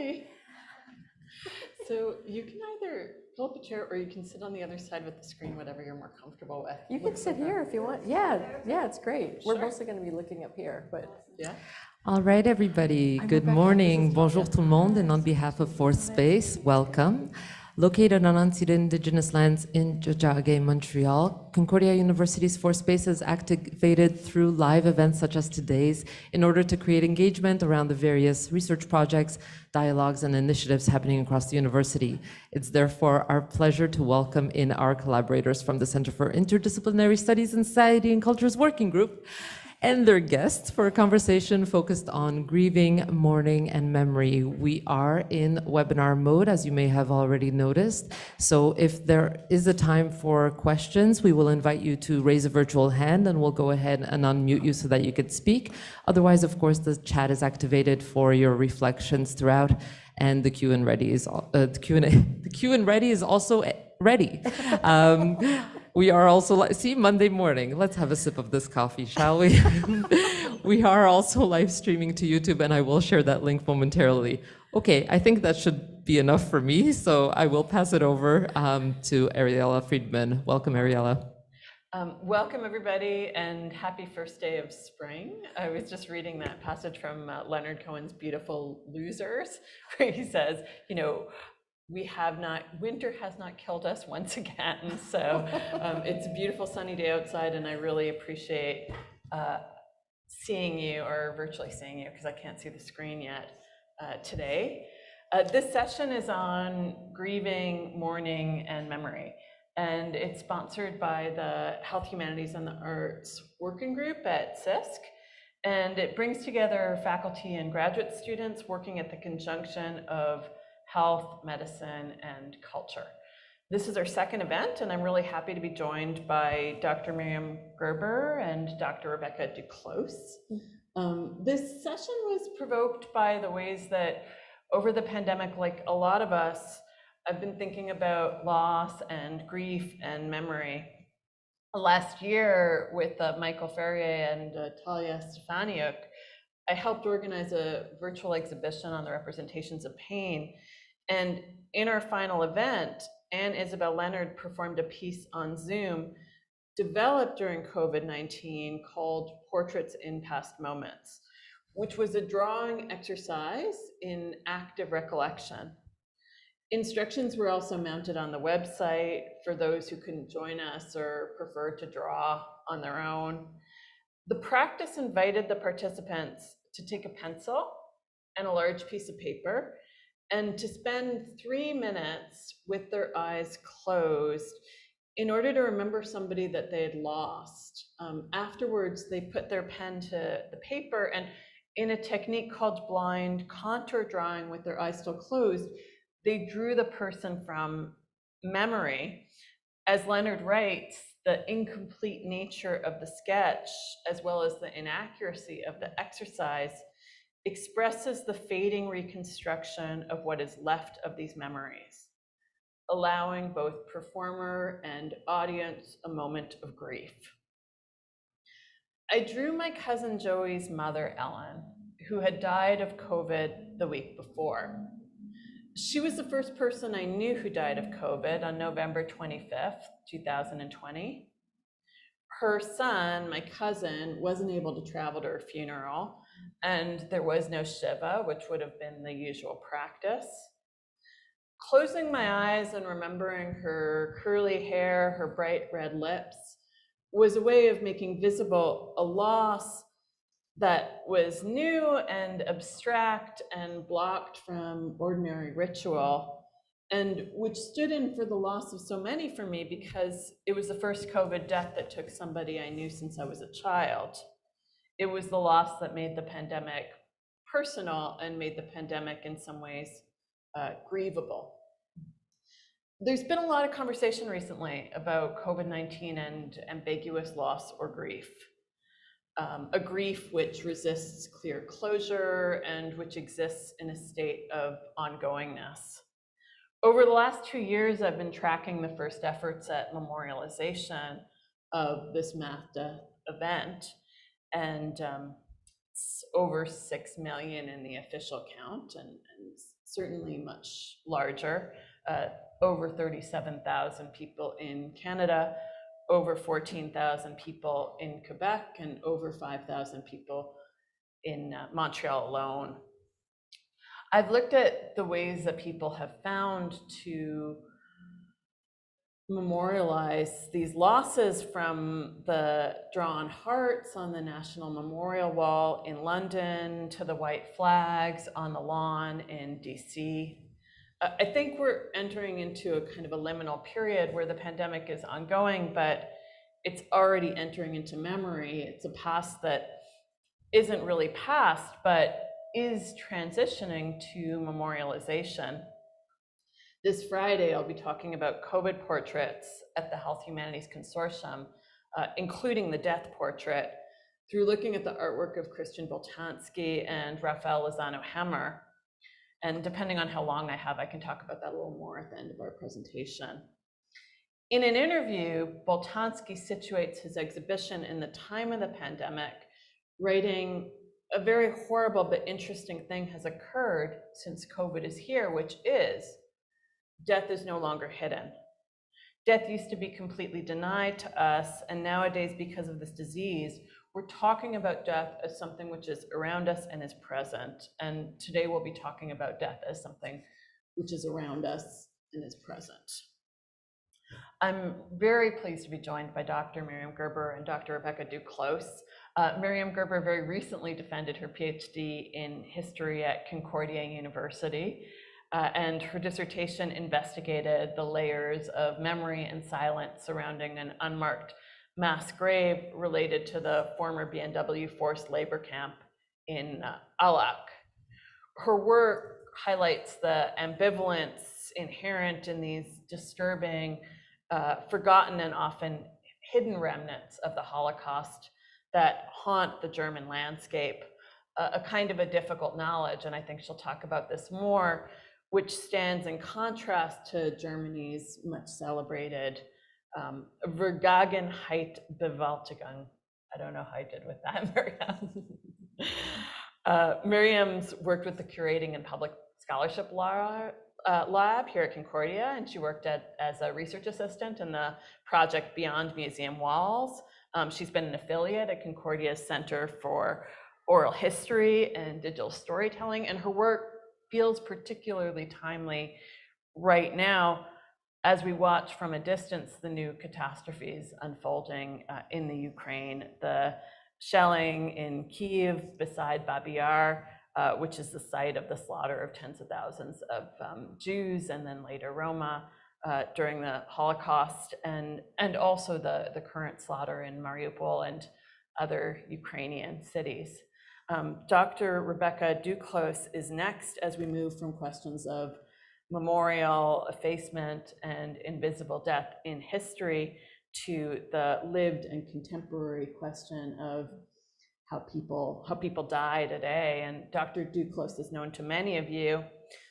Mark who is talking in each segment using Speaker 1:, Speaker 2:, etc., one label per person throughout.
Speaker 1: Hi. So you can either pull up a chair or you can sit on the other side with the screen, whatever you're more comfortable with.
Speaker 2: You can sit here if you want. Yeah, it's great. We're mostly going to be looking up here, but
Speaker 1: yeah.
Speaker 3: All right, everybody. Good morning. Bonjour tout le monde. And on behalf of Fourth Space, welcome. Located on unceded Indigenous lands in Tiohtià:ke, Montreal, Concordia University's Fourth Space is activated through live events such as today's in order to create engagement around the various research projects, dialogues, and initiatives happening across the university. It's therefore our pleasure to welcome in our collaborators from the Center for Interdisciplinary Studies and Society and Cultures Working Group and their guests for a conversation focused on grieving, mourning, and memory. We are in webinar mode, as you may have already noticed. So if there is a time for questions, we will invite you to raise a virtual hand and we'll go ahead and unmute you so that you could speak. Otherwise, of course, the chat is activated for your reflections throughout, and the Q and ready is also ready. We are also, see, Monday morning. Let's have a sip of this coffee, shall we? We are also live streaming to YouTube, and I will share that link momentarily. Okay, I think that should be enough for me, so I will pass it over to Ariella Friedman. Welcome, Ariella.
Speaker 1: Welcome, everybody, and happy first day of spring. I was just reading that passage from Leonard Cohen's Beautiful Losers, where he says, you know, winter has not killed us once again. So it's a beautiful sunny day outside, and I really appreciate seeing you, or virtually seeing you, because I can't see the screen yet today. This session is on grieving, mourning, and memory. And it's sponsored by the Health, Humanities, and the Arts Working Group at CISSC. And it brings together faculty and graduate students working at the conjunction of health, medicine, and culture. This is our second event, and I'm really happy to be joined by Dr. Myriam Gerber and Dr. Rebecca Duclos. This session was provoked by the ways that over the pandemic, like a lot of us, I've been thinking about loss and grief and memory. Last year with Michael Ferrier and Talia Stefaniuk, I helped organize a virtual exhibition on the representations of pain. And in our final event, Anne Isabel Leonard performed a piece on Zoom developed during COVID-19 called Portraits in Past Moments, which was a drawing exercise in active recollection. Instructions were also mounted on the website for those who couldn't join us or preferred to draw on their own. The practice invited the participants to take a pencil and a large piece of paper and to spend 3 minutes with their eyes closed in order to remember somebody that they had lost. Afterwards, they put their pen to the paper, and in a technique called blind contour drawing with their eyes still closed, they drew the person from memory. As Leonard writes, the incomplete nature of the sketch, as well as the inaccuracy of the exercise, expresses the fading reconstruction of what is left of these memories, allowing both performer and audience a moment of grief. I drew my cousin Joey's mother, Ellen, who had died of COVID the week before. She was the first person I knew who died of COVID on November 25th, 2020. Her son, my cousin, wasn't able to travel to her funeral, and there was no Shiva, which would have been the usual practice. Closing my eyes and remembering her curly hair, her bright red lips, was a way of making visible a loss that was new and abstract and blocked from ordinary ritual, and which stood in for the loss of so many for me because it was the first COVID death that took somebody I knew since I was a child. It was the loss that made the pandemic personal and made the pandemic in some ways grievable. There's been a lot of conversation recently about COVID-19 and ambiguous loss or grief. A grief which resists clear closure and which exists in a state of ongoingness. Over the last 2 years, I've been tracking the first efforts at memorialization of this mass death event, and it's over 6 million in the official count, and certainly much larger, over 37,000 people in Canada, over 14,000 people in Quebec, and over 5,000 people in Montreal alone. I've looked at the ways that people have found to memorialize these losses, from the drawn hearts on the National Memorial Wall in London to the white flags on the lawn in DC. I think we're entering into a kind of a liminal period where the pandemic is ongoing, but it's already entering into memory. It's a past that isn't really past, but is transitioning to memorialization. This Friday, I'll be talking about COVID portraits at the Health Humanities Consortium, including the death portrait, through looking at the artwork of Christian Boltanski and Raphael Lozano-Hemmer. And depending on how long I have, I can talk about that a little more at the end of our presentation. In an interview, Boltanski situates his exhibition in the time of the pandemic, writing, "A very horrible but interesting thing has occurred since COVID is here, which is death is no longer hidden. Death used to be completely denied to us, and nowadays, because of this disease, we're talking about death as something which is around us and is present. And today we'll be talking about death as something which is around us and is present." I'm very pleased to be joined by Dr. Myriam Gerber and Dr. Rebecca Duclos. Myriam Gerber very recently defended her PhD in history at Concordia University, and her dissertation investigated the layers of memory and silence surrounding an unmarked mass grave related to the former BNW forced labor camp in Alac. Her work highlights the ambivalence inherent in these disturbing, forgotten and often hidden remnants of the Holocaust that haunt the German landscape, a kind of a difficult knowledge, and I think she'll talk about this more, which stands in contrast to Germany's much celebrated Vergangenheitsbewältigung. I don't know how I did with that, Miriam. Miriam's worked with the Curating and Public Scholarship Lab here at Concordia, and she worked as a research assistant in the project Beyond Museum Walls. She's been an affiliate at Concordia's Center for Oral History and Digital Storytelling, and her work feels particularly timely right now as we watch from a distance the new catastrophes unfolding in the Ukraine, the shelling in Kyiv beside Babi Yar, which is the site of the slaughter of tens of thousands of Jews and then later Roma during the Holocaust, and also the current slaughter in Mariupol and other Ukrainian cities. Dr. Rebecca Duclos is next as we move from questions of memorial, effacement, and invisible death in history to the lived and contemporary question of how people die today. And Dr. Duclos is known to many of you.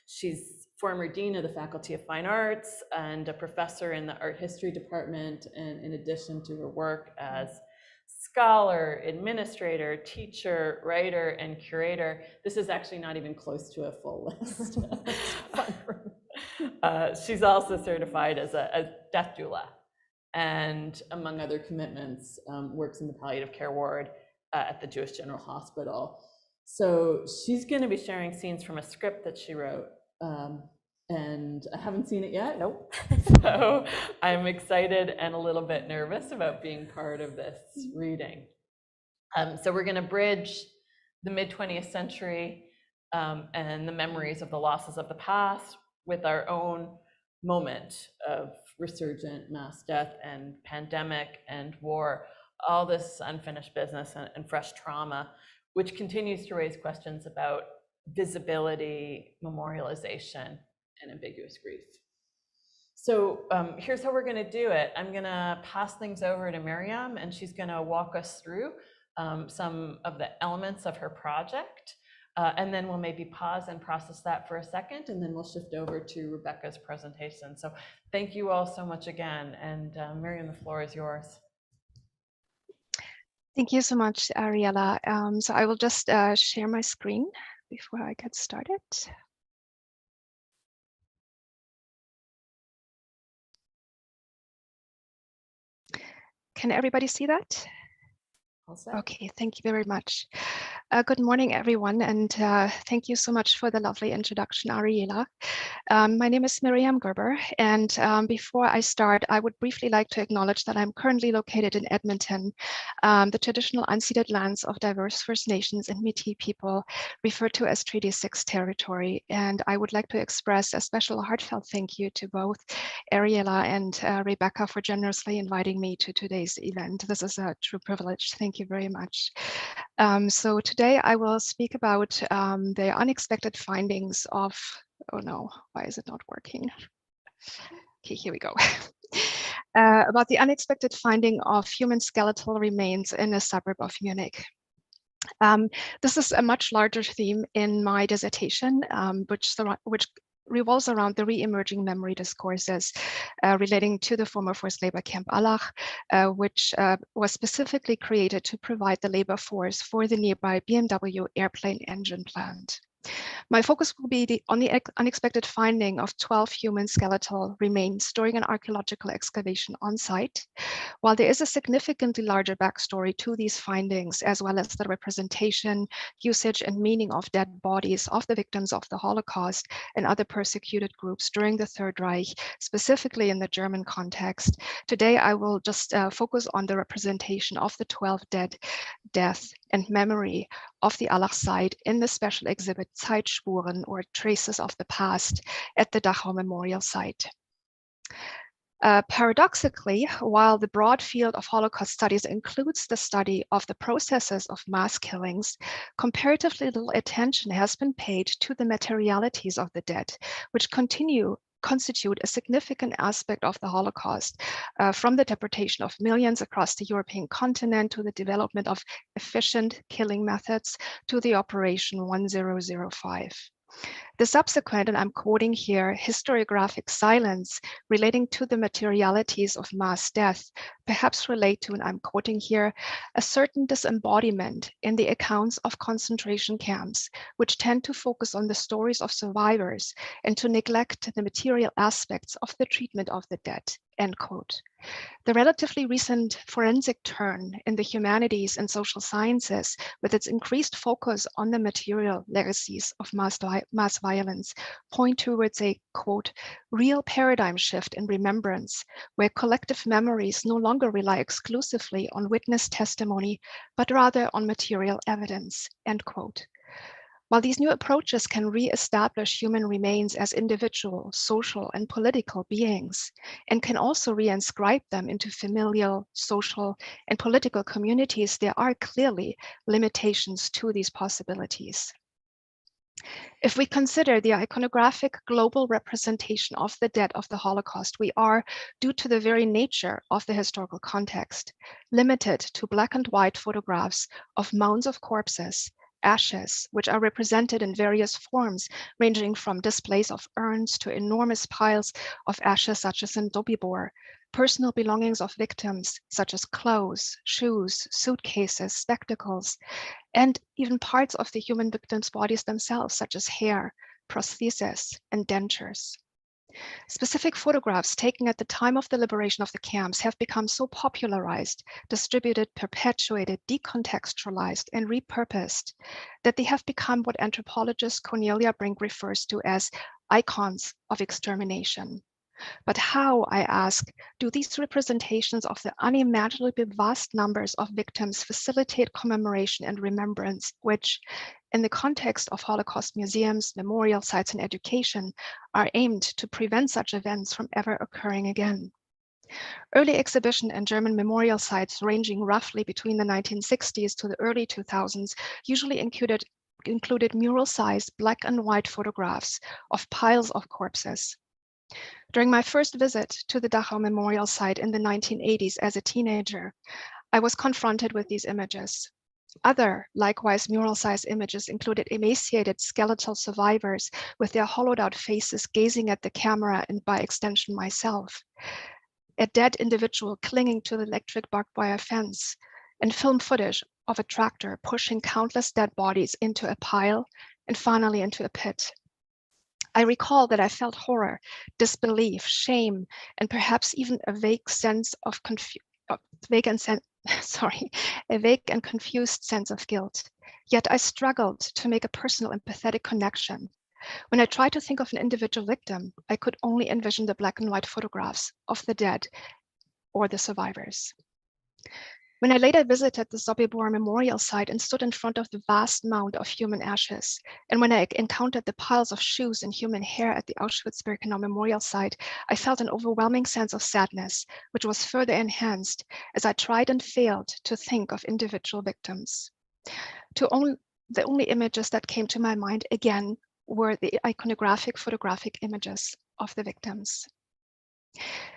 Speaker 1: She's former dean of the Faculty of Fine Arts and a professor in the art history department. And in addition to her work as scholar, administrator, teacher, writer, and curator, this is actually not even close to a full list. She's also certified as a death doula, and among other commitments, works in the palliative care ward at the Jewish General Hospital. So she's going to be sharing scenes from a script that she wrote, and I haven't seen it yet. Nope. So I'm excited and a little bit nervous about being part of this reading. So we're going to bridge the mid-20th century and the memories of the losses of the past with our own moment of resurgent mass death and pandemic and war, all this unfinished business and fresh trauma, which continues to raise questions about visibility, memorialization, and ambiguous grief. So here's how we're going to do it. I'm going to pass things over to Miriam, and she's going to walk us through some of the elements of her project. And then we'll maybe pause and process that for a second, and then we'll shift over to Rebecca's presentation. So thank you all so much again. And Miriam, the floor is yours.
Speaker 4: Thank you so much, Ariella. So I will just share my screen before I get started. Can everybody see that?
Speaker 2: All set?
Speaker 4: Okay, thank you very much. Good morning, everyone, and thank you so much for the lovely introduction, Ariela. My name is Miriam Gerber, and before I start, I would briefly like to acknowledge that I'm currently located in Edmonton, the traditional unceded lands of diverse First Nations and Métis people, referred to as Treaty 6 territory. And I would like to express a special heartfelt thank you to both Ariela and Rebecca for generously inviting me to today's event. This is a true privilege. Thank you very much. So today I will speak about the unexpected findings of, oh no, why is it not working? Okay, here we go. About the unexpected finding of human skeletal remains in a suburb of Munich. This is a much larger theme in my dissertation, which revolves around the re-emerging memory discourses relating to the former forced labor camp Allach, which was specifically created to provide the labor force for the nearby BMW airplane engine plant. My focus will be on the unexpected finding of 12 human skeletal remains during an archaeological excavation on site. While there is a significantly larger backstory to these findings, as well as the representation, usage, and meaning of dead bodies of the victims of the Holocaust and other persecuted groups during the Third Reich, specifically in the German context, today I will just focus on the representation of the 12 dead, death, and memory of the Allach site in the special exhibit Zeitspuren, or Traces of the Past, at the Dachau Memorial Site. Paradoxically, while the broad field of Holocaust studies includes the study of the processes of mass killings, comparatively little attention has been paid to the materialities of the dead, which constitute a significant aspect of the Holocaust, from the deportation of millions across the European continent to the development of efficient killing methods to the Operation 1005. The subsequent, and I'm quoting here, historiographic silence relating to the materialities of mass death perhaps relate to, and I'm quoting here, a certain disembodiment in the accounts of concentration camps, which tend to focus on the stories of survivors and to neglect the material aspects of the treatment of the dead, end quote. The relatively recent forensic turn in the humanities and social sciences, with its increased focus on the material legacies of mass violence, point towards a, quote, real paradigm shift in remembrance, where collective memories no longer rely exclusively on witness testimony, but rather on material evidence, end quote. While these new approaches can re-establish human remains as individual, social, and political beings, and can also reinscribe them into familial, social, and political communities, there are clearly limitations to these possibilities. If we consider the iconographic global representation of the dead of the Holocaust, we are, due to the very nature of the historical context, limited to black and white photographs of mounds of corpses, ashes, which are represented in various forms, ranging from displays of urns to enormous piles of ashes, such as in Dobibor, personal belongings of victims, such as clothes, shoes, suitcases, spectacles, and even parts of the human victims' bodies themselves, such as hair, prostheses, and dentures. Specific photographs taken at the time of the liberation of the camps have become so popularized, distributed, perpetuated, decontextualized, and repurposed that they have become what anthropologist Cornelia Brink refers to as icons of extermination. But how, I ask, do these representations of the unimaginably vast numbers of victims facilitate commemoration and remembrance, which, in the context of Holocaust museums, memorial sites, and education, are aimed to prevent such events from ever occurring again? Early exhibition and German memorial sites ranging roughly between the 1960s to the early 2000s usually included mural-sized black and white photographs of piles of corpses. During my first visit to the Dachau Memorial Site in the 1980s as a teenager, I was confronted with these images. Other, likewise mural-sized images included emaciated skeletal survivors with their hollowed-out faces gazing at the camera and by extension myself, a dead individual clinging to the electric barbed wire fence, and film footage of a tractor pushing countless dead bodies into a pile and finally into a pit. I recall that I felt horror, disbelief, shame, and perhaps even a vague sense of vague and a vague and confused sense of guilt. Yet I struggled to make a personal empathetic connection. When I tried to think of an individual victim, I could only envision the black and white photographs of the dead or the survivors. When I later visited the Sobibor memorial site and stood in front of the vast mound of human ashes, and when I encountered the piles of shoes and human hair at the Auschwitz-Birkenau memorial site, I felt an overwhelming sense of sadness, which was further enhanced as I tried and failed to think of individual victims. The only images that came to my mind again were the iconographic photographic images of the victims.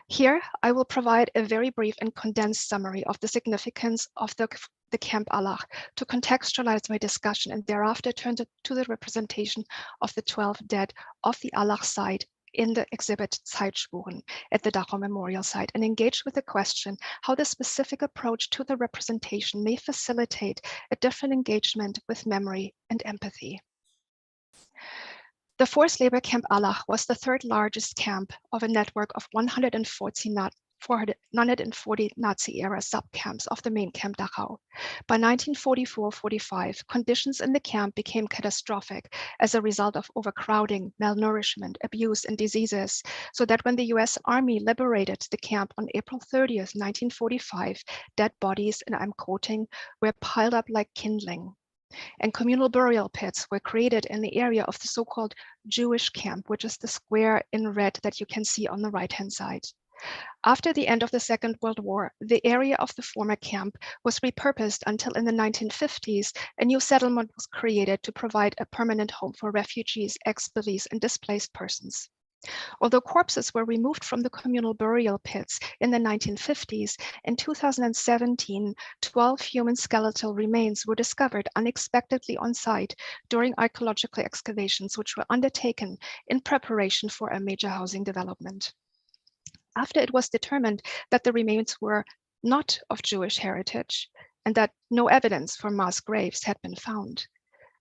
Speaker 4: Here, I will provide a very brief and condensed summary of the significance of the Camp Allah to contextualize my discussion, and thereafter turn to the representation of the 12 dead of the Allah site in the exhibit Zeitspuren at the Dachau Memorial Site, and engage with the question how the specific approach to the representation may facilitate a different engagement with memory and empathy. The forced labor camp Allah was the third largest camp of a network of 140 Nazi-era sub-camps of the main camp Dachau. By 1944-45, conditions in the camp became catastrophic as a result of overcrowding, malnourishment, abuse, and diseases, so that when the US Army liberated the camp on April 30th, 1945, dead bodies, and I'm quoting, were piled up like kindling. And communal burial pits were created in the area of the so-called Jewish camp, which is the square in red that you can see on the right-hand side. After the end of the Second World War, the area of the former camp was repurposed until in the 1950s, a new settlement was created to provide a permanent home for refugees, ex-police, and displaced persons. Although corpses were removed from the communal burial pits in the 1950s, in 2017, 12 human skeletal remains were discovered unexpectedly on site during archaeological excavations, which were undertaken in preparation for a major housing development. After it was determined that the remains were not of Jewish heritage and that no evidence for mass graves had been found,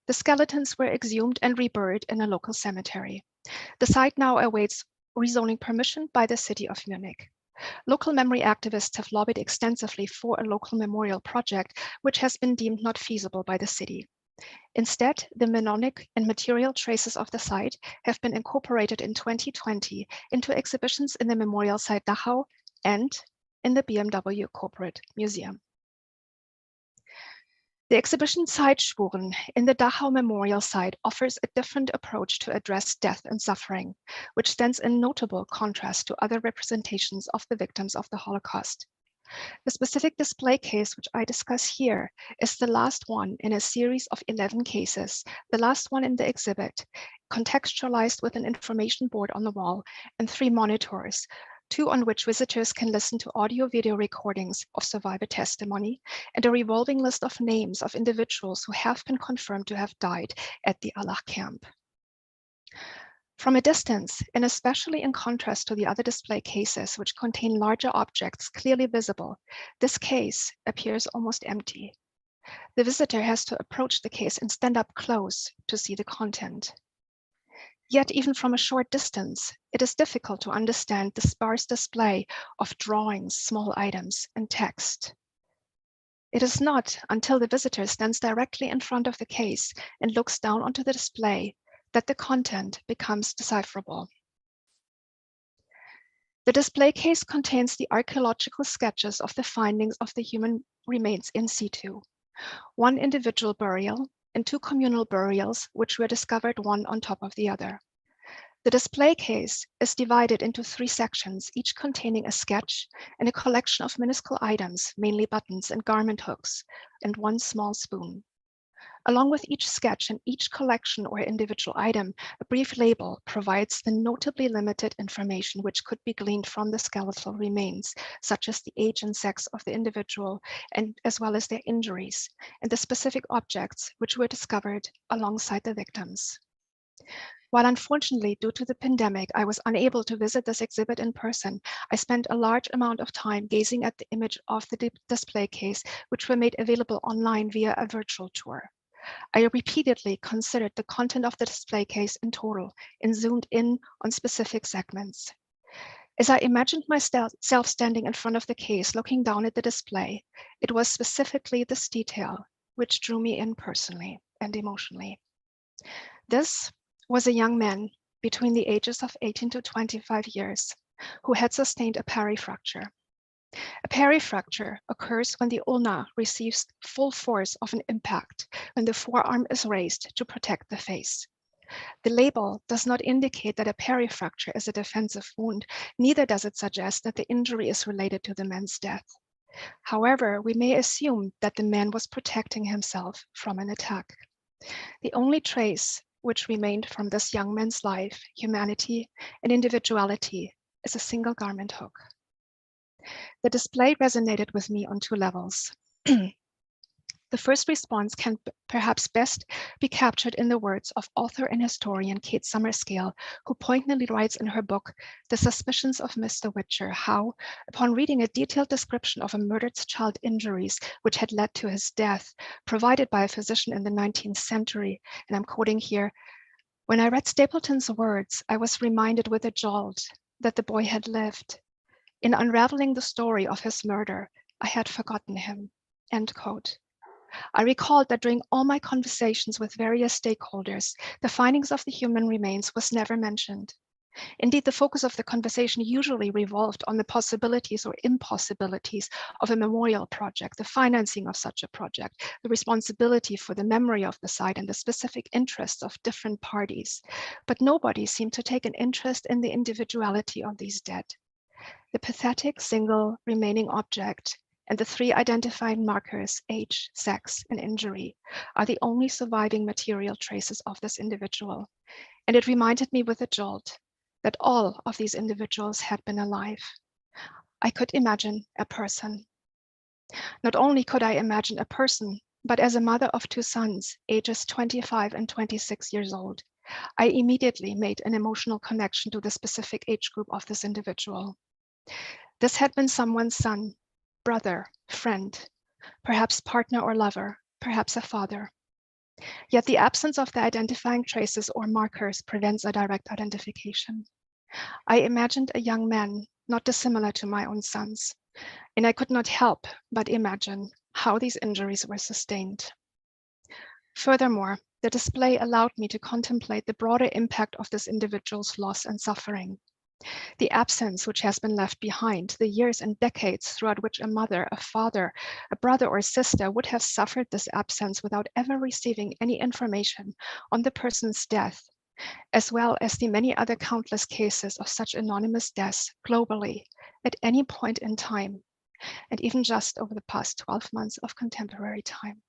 Speaker 4: the skeletons were exhumed and reburied in a local cemetery. The site now awaits rezoning permission by the city of Munich. Local memory activists have lobbied extensively for a local memorial project, which has been deemed not feasible by the city. Instead, the mnemonic and material traces of the site have been incorporated in 2020 into exhibitions in the memorial site Dachau and in the BMW Corporate Museum. The exhibition Zeitspuren in the Dachau Memorial Site offers a different approach to address death and suffering, which stands in notable contrast to other representations of the victims of the Holocaust. The specific display case, which I discuss here, is the last one in a series of 11 cases, the last one in the exhibit, contextualized with an information board on the wall and 3 monitors, 2 on which visitors can listen to audio-video recordings of survivor testimony, and a revolving list of names of individuals who have been confirmed to have died at the Allah camp. From a distance, and especially in contrast to the other display cases, which contain larger objects clearly visible, this case appears almost empty. The visitor has to approach the case and stand up close to see the content. Yet, even from a short distance, it is difficult to understand the sparse display of drawings, small items, and text. It is not until the visitor stands directly in front of the case and looks down onto the display that the content becomes decipherable. The display case contains the archaeological sketches of the findings of the human remains in situ, 1 individual burial, and 2 communal burials, which were discovered one on top of the other. The display case is divided into 3 sections, each containing a sketch and a collection of minuscule items, mainly buttons and garment hooks, and 1 small spoon. Along with each sketch and each collection or individual item, a brief label provides the notably limited information which could be gleaned from the skeletal remains, such as the age and sex of the individual, and as well as their injuries, and the specific objects which were discovered alongside the victims. While unfortunately, due to the pandemic, I was unable to visit this exhibit in person, I spent a large amount of time gazing at the image of the display case, which were made available online via a virtual tour. I repeatedly considered the content of the display case in total and zoomed in on specific segments. As I imagined myself standing in front of the case, looking down at the display, it was specifically this detail which drew me in personally and emotionally. This was a young man between the ages of 18 to 25 years who had sustained a perifracture. A perifracture occurs when the ulna receives full force of an impact when the forearm is raised to protect the face. The label does not indicate that a perifracture is a defensive wound, neither does it suggest that the injury is related to the man's death. However, we may assume that the man was protecting himself from an attack. The only trace which remained from this young man's life, humanity, and individuality is a single garment hook. The display resonated with me on two levels. The first response can perhaps best be captured in the words of author and historian Kate Summerscale, who poignantly writes in her book, The Suspicions of Mr. Witcher, how, upon reading a detailed description of a murdered child's injuries which had led to his death, provided by a physician in the 19th century, and I'm quoting here, "When I read Stapleton's words, I was reminded with a jolt that the boy had lived. In unraveling the story of his murder, I had forgotten him." End quote. I recalled that during all my conversations with various stakeholders, the findings of the human remains was never mentioned. Indeed, the focus of the conversation usually revolved on the possibilities or impossibilities of a memorial project, the financing of such a project, the responsibility for the memory of the site, and the specific interests of different parties. But nobody seemed to take an interest in the individuality of these dead. The pathetic single remaining object and the three identifying markers, age, sex, and injury, are the only surviving material traces of this individual. And it reminded me with a jolt that all of these individuals had been alive. I could imagine a person. Not only could I imagine a person, but as a mother of two sons, ages 25 and 26 years old, I immediately made an emotional connection to the specific age group of this individual. This had been someone's son, brother, friend, perhaps partner or lover, perhaps a father. Yet the absence of the identifying traces or markers prevents a direct identification. I imagined a young man not dissimilar to my own sons, and I could not help but imagine how these injuries were sustained. Furthermore, the display allowed me to contemplate the broader impact of this individual's loss and suffering. The absence which has been left behind, the years and decades throughout which a mother, a father, a brother or sister would have suffered this absence without ever receiving any information on the person's death, as well as the many other countless cases of such anonymous deaths globally at any point in time, and even just over the past 12 months of contemporary time.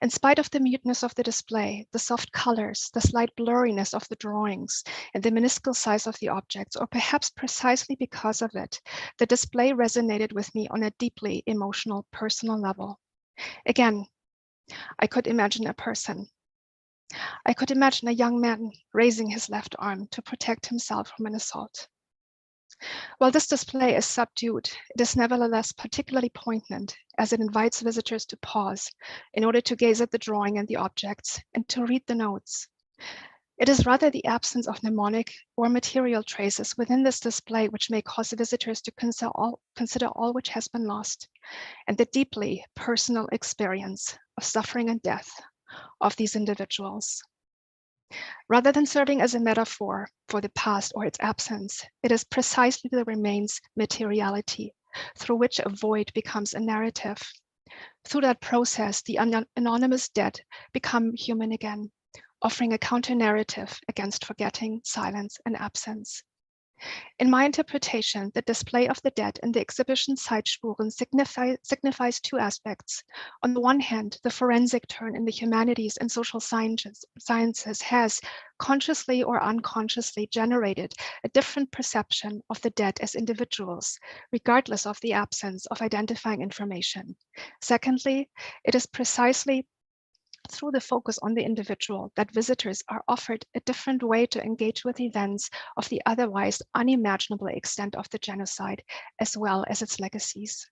Speaker 4: In spite of the muteness of the display, the soft colors, the slight blurriness of the drawings, and the minuscule size of the objects, or perhaps precisely because of it, the display resonated with me on a deeply emotional, personal level. Again, I could imagine a person. I could imagine a young man raising his left arm to protect himself from an assault. While this display is subdued, it is nevertheless particularly poignant as it invites visitors to pause in order to gaze at the drawing and the objects and to read the notes. It is rather the absence of mnemonic or material traces within this display which may cause visitors to consider all which has been lost and the deeply personal experience of suffering and death of these individuals. Rather than serving as a metaphor for the past or its absence, it is precisely the remains materiality through which a void becomes a narrative. Through that process, the anonymous dead become human again, offering a counter-narrative against forgetting, silence, and absence. In my interpretation, the display of the dead in the exhibition Zeitspuren signifies two aspects. On the one hand, the forensic turn in the humanities and social sciences has, consciously or unconsciously, generated a different perception of the dead as individuals, regardless of the absence of identifying information. Secondly, it is precisely through the focus on the individual that visitors are offered a different way to engage with events of the otherwise unimaginable extent of the genocide, as well as its legacies.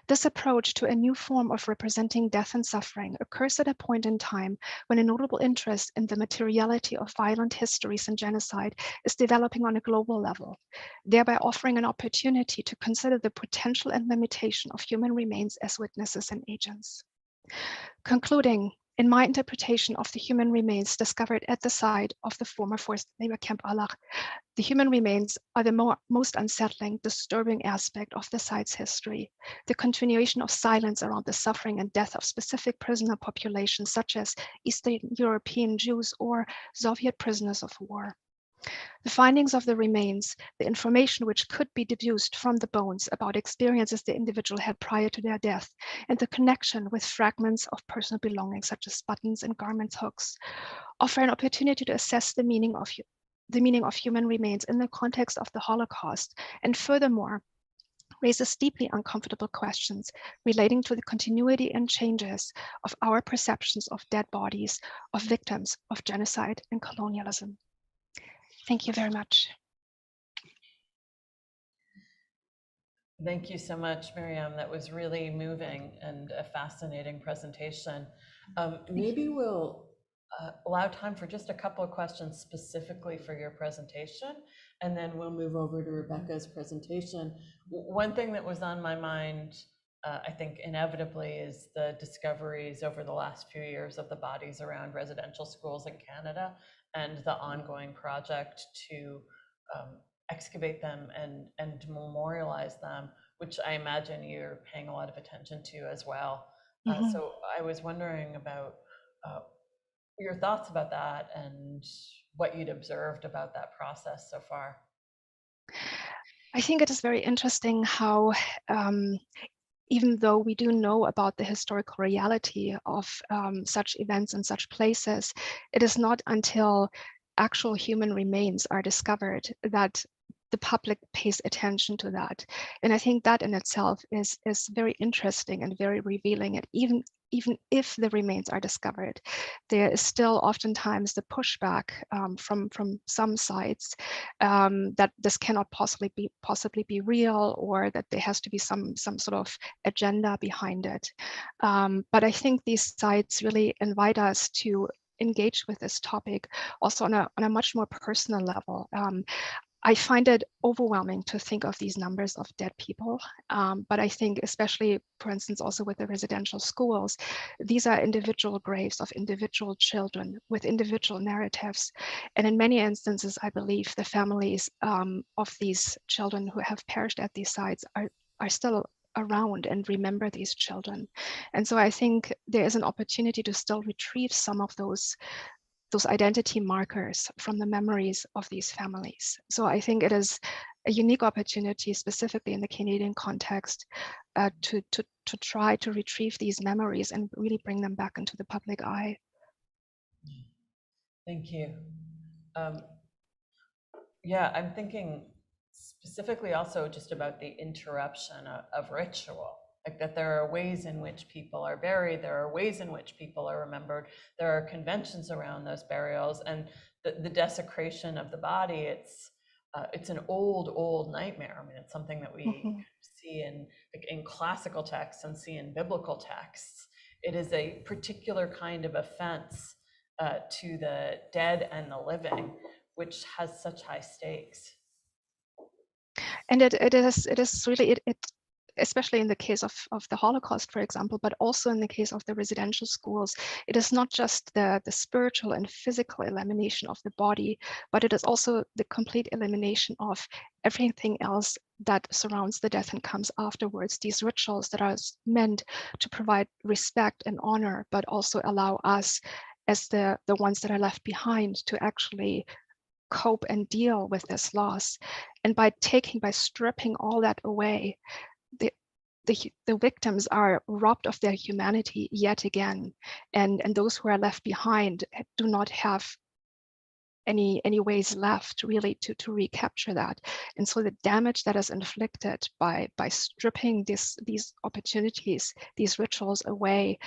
Speaker 4: This approach to a new form of representing death and suffering occurs at a point in time when a notable interest in the materiality of violent histories and genocide is developing on a global level, thereby offering an opportunity to consider the potential and limitation of human remains as witnesses and agents. Concluding, in my interpretation of the human remains discovered at the site of the former forced labor camp Allach, the human remains are the most unsettling, disturbing aspect of the site's history. The continuation of silence around the suffering and death of specific prisoner populations, such as Eastern European Jews or Soviet prisoners of war. The findings of the remains, the information which could be deduced from the bones about experiences the individual had prior to their death, and the connection with fragments of personal belongings, such as buttons and garment hooks, offer an opportunity to assess the meaning of human remains in the context of the Holocaust, and furthermore, raises deeply uncomfortable questions relating to the continuity and changes of our perceptions of dead bodies, of victims of genocide and colonialism. Thank you very much.
Speaker 1: Thank you so much, Miriam. That was really moving and a fascinating presentation. Maybe we'll allow time for just a couple of questions specifically for your presentation, and then we'll move over to Rebecca's presentation. One thing that was on my mind, I think inevitably, is the discoveries over the last few years of the bodies around residential schools in Canada, and the ongoing project to excavate them and memorialize them, which I imagine you're paying a lot of attention to as well. So I was wondering about your thoughts about that and what you'd observed about that process so far.
Speaker 4: I think it is very interesting how even though we do know about the historical reality of such events and such places, it is not until actual human remains are discovered that the public pays attention to that. And I think that in itself is very interesting and very revealing. And even if the remains are discovered, there is still oftentimes the pushback from some sides that this cannot possibly be real, or that there has to be some sort of agenda behind it. But I think these sites really invite us to engage with this topic also on a much more personal level. I find it overwhelming to think of these numbers of dead people, but I think especially, for instance, also with the residential schools, these are individual graves of individual children with individual narratives. And in many instances, I believe the families of these children who have perished at these sites are still around and remember these children. And so I think there is an opportunity to still retrieve some of those identity markers from the memories of these families. So I think it is a unique opportunity, specifically in the Canadian context, to try to retrieve these memories and really bring them back into the public eye.
Speaker 1: Thank you. Yeah, I'm thinking specifically also just about the interruption of ritual. Like that there are ways in which people are buried, there are ways in which people are remembered, there are conventions around those burials, and the desecration of the body, it's an old nightmare. I mean, it's something that we see in classical texts and see in biblical texts. It is a particular kind of offense to the dead and the living, which has such high stakes.
Speaker 4: And it is really, especially in the case of the Holocaust, for example, but also in the case of the residential schools, it is not just the spiritual and physical elimination of the body, but it is also the complete elimination of everything else that surrounds the death and comes afterwards. These rituals that are meant to provide respect and honor, but also allow us as the ones that are left behind to actually cope and deal with this loss. And by stripping all that away, the victims are robbed of their humanity yet again, and those who are left behind do not have any ways left really to recapture that. And so the damage that is inflicted by stripping these opportunities, these rituals away,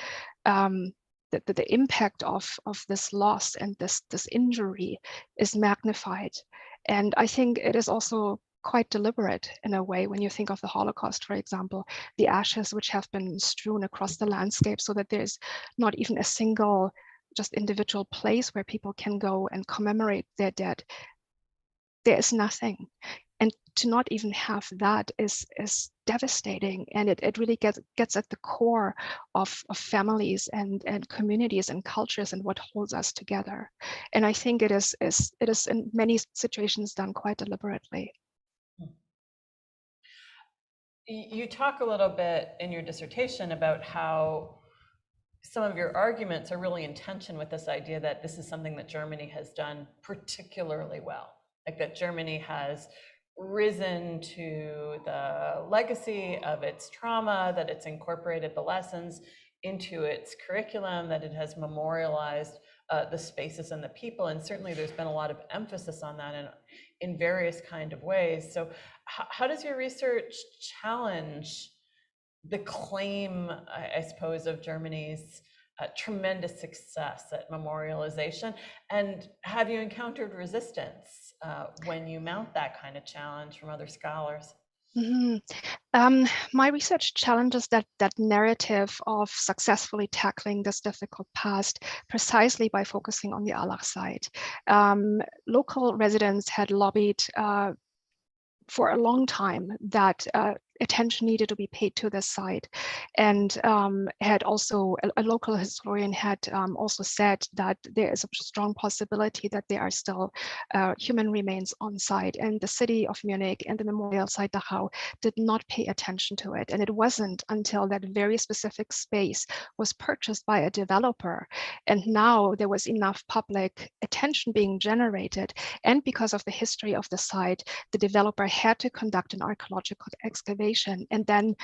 Speaker 4: the impact of this loss and this injury is magnified. And I think it is also quite deliberate in a way. When you think of the Holocaust, for example, the ashes which have been strewn across the landscape so that there's not even a single just individual place where people can go and commemorate their dead. There is nothing. And to not even have that is devastating. And it really gets at the core of families and communities and cultures and what holds us together. And I think it is in many situations done quite deliberately.
Speaker 1: You talk a little bit in your dissertation about how some of your arguments are really in tension with this idea that this is something that Germany has done particularly well, like that Germany has risen to the legacy of its trauma, that it's incorporated the lessons into its curriculum, that it has memorialized the spaces and the people. And certainly there's been a lot of emphasis on that in various kind of ways. So how does your research challenge the claim, I suppose, of Germany's tremendous success at memorialization? And have you encountered resistance when you mount that kind of challenge from other scholars?
Speaker 4: My research challenges that narrative of successfully tackling this difficult past precisely by focusing on the Allah side. Local residents had lobbied for a long time that attention needed to be paid to this site, and had also a local historian had also said that there is a strong possibility that there are still human remains on site, and the city of Munich and the memorial site Dachau did not pay attention to it. And it wasn't until that very specific space was purchased by a developer, and now there was enough public attention being generated, and because of the history of the site, the developer had to conduct an archaeological excavation, and then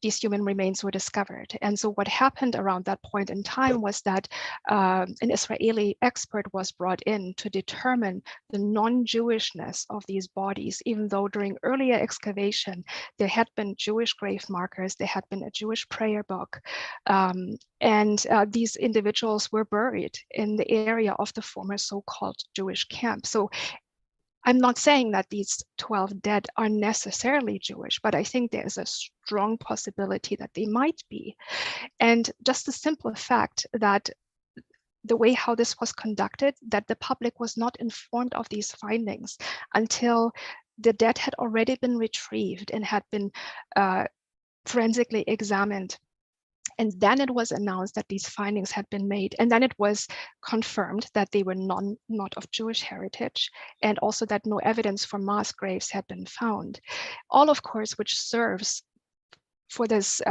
Speaker 4: these human remains were discovered. And so what happened around that point in time was that an Israeli expert was brought in to determine the non-Jewishness of these bodies, even though during earlier excavation, there had been Jewish grave markers, there had been a Jewish prayer book, and these individuals were buried in the area of the former so-called Jewish camp. So I'm not saying that these 12 dead are necessarily Jewish, but I think there is a strong possibility that they might be. And just the simple fact that the way how this was conducted, that the public was not informed of these findings until the dead had already been retrieved and had been forensically examined. And then it was announced that these findings had been made. And then it was confirmed that they were not of Jewish heritage, and also that no evidence for mass graves had been found. All, of course, which serves for this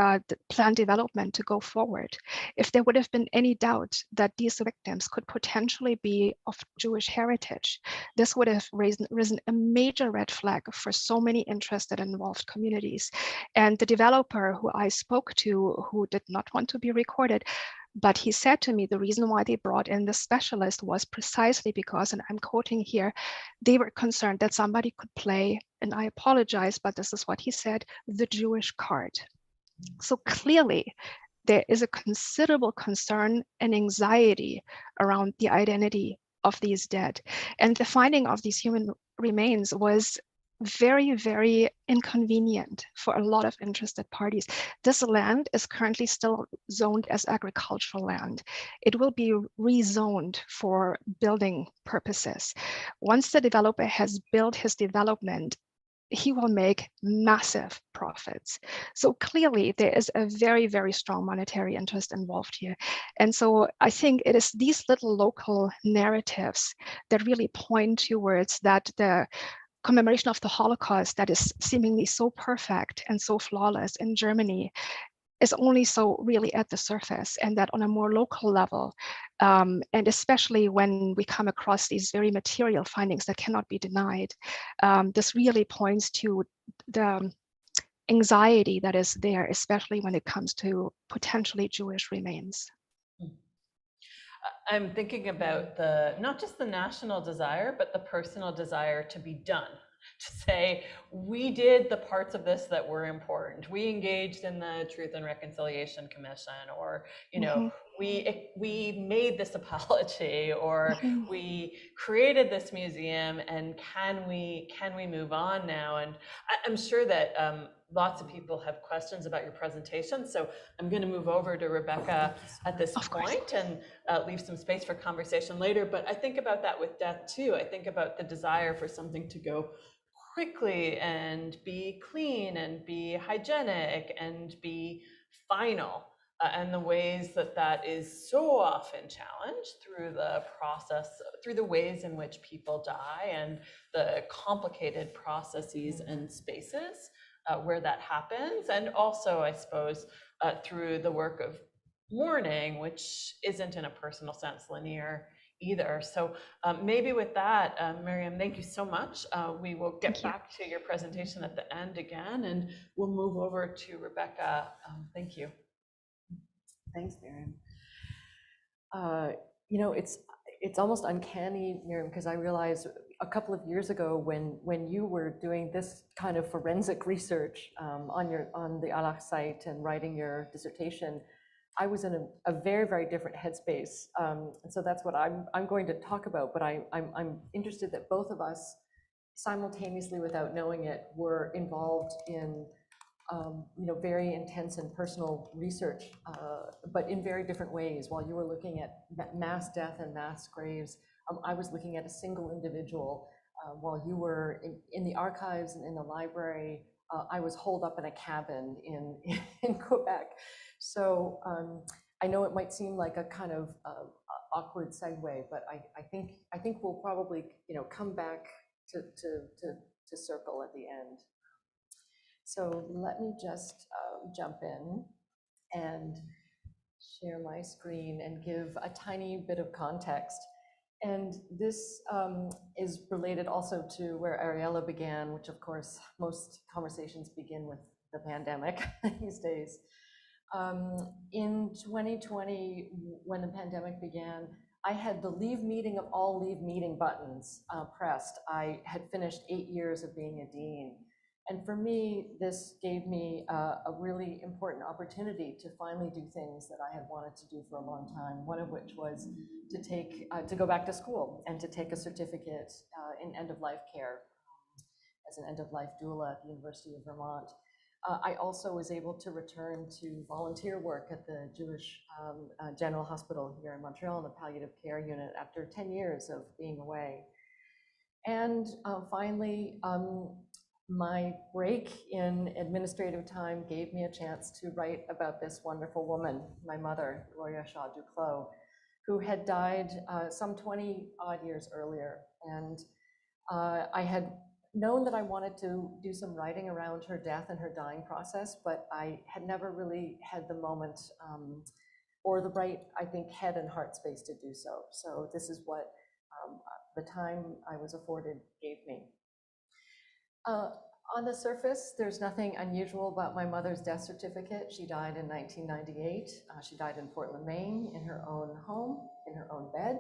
Speaker 4: planned development to go forward. If there would have been any doubt that these victims could potentially be of Jewish heritage, this would have risen a major red flag for so many interested and involved communities. And the developer who I spoke to, who did not want to be recorded, but he said to me the reason why they brought in the specialist was precisely because, and I'm quoting here, they were concerned that somebody could play, and I apologize, but this is what he said, the Jewish card. So clearly, there is a considerable concern and anxiety around the identity of these dead. And the finding of these human remains was very, very inconvenient for a lot of interested parties. This land is currently still zoned as agricultural land. It will be rezoned for building purposes. Once the developer has built his development, he will make massive profits. So clearly there is a very, very strong monetary interest involved here. And so I think it is these little local narratives that really point towards that the commemoration of the Holocaust that is seemingly so perfect and so flawless in Germany is only so really at the surface, and that on a more local level, and especially when we come across these very material findings that cannot be denied, this really points to the anxiety that is there, especially when it comes to potentially Jewish remains.
Speaker 1: I'm thinking about not just the national desire, but the personal desire to be done. To say, we did the parts of this that were important. We engaged in the Truth and Reconciliation Commission, or, we made this apology, or we created this museum, and can we move on now? And I'm sure that lots of people have questions about your presentation, so I'm going to move over to Rebecca at this point and leave some space for conversation later. But I think about that with death too. I think about the desire for something to go quickly and be clean and be hygienic and be final. And the ways that that is so often challenged through the process, through the ways in which people die and the complicated processes and spaces where that happens. And also, I suppose, through the work of mourning, which isn't in a personal sense linear either. So maybe with that, Miriam, thank you so much. We will get back to your presentation at the end again, and we'll move over to Rebecca. Thank you.
Speaker 2: Thanks, Miriam. You know, it's almost uncanny, Miriam, because I realized a couple of years ago when you were doing this kind of forensic research on the Alach site and writing your dissertation, I was in a very, very different headspace. And so that's what I'm going to talk about, but I'm interested that both of us simultaneously, without knowing it, were involved in you know, very intense and personal research, but in very different ways. While you were looking at mass death and mass graves, I was looking at a single individual. While you were in the archives and in the library, I was holed up in a cabin in Quebec. So I know it might seem like a kind of awkward segue, but I think we'll probably, you know, come back to circle at the end. So let me just jump in and share my screen and give a tiny bit of context. And this is related also to where Ariella began, which of course most conversations begin with the pandemic these days. In 2020, when the pandemic began, I had the leave meeting of all leave meeting buttons pressed. I had finished 8 years of being a dean. And for me, this gave me a really important opportunity to finally do things that I had wanted to do for a long time, one of which was to go back to school and to take a certificate in end-of-life care as an end-of-life doula at the University of Vermont. I also was able to return to volunteer work at the Jewish General Hospital here in Montreal in the palliative care unit after 10 years of being away. And finally, my break in administrative time gave me a chance to write about this wonderful woman, my mother, Rebecca Duclos, who had died some 20 odd years earlier. And I had known that I wanted to do some writing around her death and her dying process, but I had never really had the moment or the right, I think, head and heart space to do so. So this is what the time I was afforded gave me. On the surface, there's nothing unusual about my mother's death certificate. She died in 1998. She died in Portland, Maine, in her own home, in her own bed.